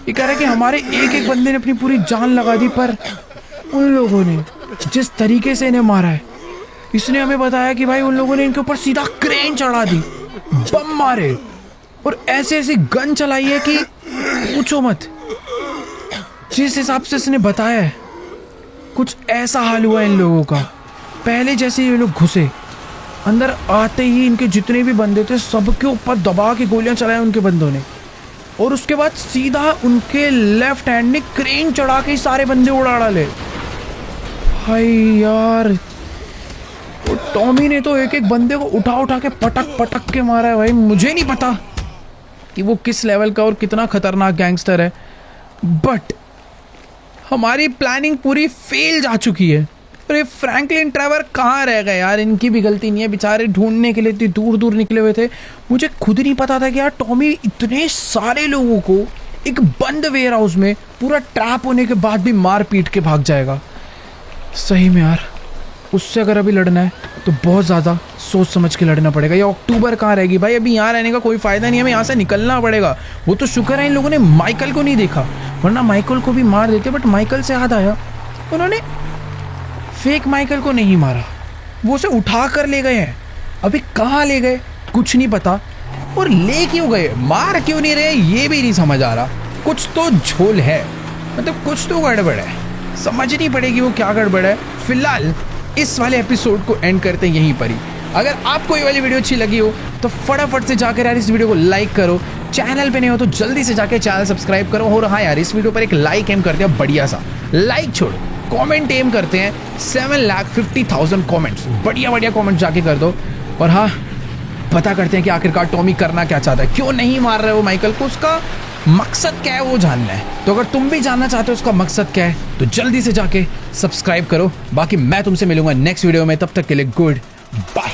ये कह रहा है कि हमारे एक एक बंदे ने अपनी पूरी जान लगा दी, पर उन लोगों ने जिस तरीके से इन्हें मारा है, इसने हमें बताया कि भाई उन लोगों ने इनके ऊपर सीधा क्रेन चढ़ा दी, बम मारे और ऐसे ऐसी गन चलाई है कि पूछो मत। जिस हिसाब से इसने बताया है, कुछ ऐसा हाल हुआ इन लोगों का। पहले जैसे ये लोग घुसे, अंदर आते ही इनके जितने भी बंदे थे सबके ऊपर दबा के गोलियां चलाई उनके बंदों ने, और उसके बाद सीधा उनके लेफ्ट हैंड ने क्रेन चढ़ा के सारे बंदे उड़ा डाले। भाई यार, टॉमी ने तो एक एक बंदे को उठा उठा के पटक पटक के मारा है। भाई मुझे नहीं पता कि वो किस लेवल का और कितना खतरनाक गैंगस्टर है, बट हमारी प्लानिंग पूरी फेल जा चुकी है। अरे फ्रैंकलिन ट्रेवर कहाँ रह गए यार? इनकी भी गलती नहीं है, बेचारे ढूंढने के लिए इतनी दूर दूर निकले हुए थे। मुझे खुद नहीं पता था कि यार टॉमी इतने सारे लोगों को एक बंद वेयर हाउस में पूरा ट्रैप होने के बाद भी मार पीट के भाग जाएगा। सही में यार, उससे अगर अभी लड़ना है तो बहुत ज़्यादा सोच समझ के लड़ना पड़ेगा। ये अक्टूबर कहाँ रहेगी भाई? अभी यहाँ रहने का कोई फ़ायदा नहीं है, हमें यहाँ से निकलना पड़ेगा। वो तो शुक्र है इन लोगों ने माइकल को नहीं देखा, वरना माइकल को भी मार देते। बट माइकल से याद आया, उन्होंने फेक माइकल को नहीं मारा, वो उसे उठा कर ले गए हैं। अभी कहाँ ले गए कुछ नहीं पता, और ले क्यों गए, मार क्यों नहीं रहे, ये भी नहीं समझ आ रहा। कुछ तो झोल है, मतलब कुछ तो गड़बड़ है, समझनी पड़ेगी वो क्या गड़बड़ है। फिलहाल इस वाले एपिसोड को एंड करते हैं यहीं पर ही। अगर आपको ये वाली वीडियो अच्छी लगी हो तो फटाफट से जाकर यार इस वीडियो को लाइक करो। चैनल पे नहीं हो तो जल्दी से जाकर चैनल सब्सक्राइब करो। और हाँ यार, इस वीडियो पर एक लाइक एम कर दिया, बढ़िया सा लाइक छोड़ो, कमेंट एम करते हैं 7,50,000 कमेंट्स, बढ़िया बढ़िया कमेंट जाके कर दो। और हाँ, पता करते हैं कि आखिरकार टॉमी करना क्या चाहता है, क्यों नहीं मार रहे वो माइकल को, उसका मकसद क्या है वो जानना है। तो अगर तुम भी जानना चाहते हो उसका मकसद क्या है तो जल्दी से जाके सब्सक्राइब करो। बाकी मैं तुमसे मिलूंगा नेक्स्ट वीडियो में, तब तक के लिए गुड बाय।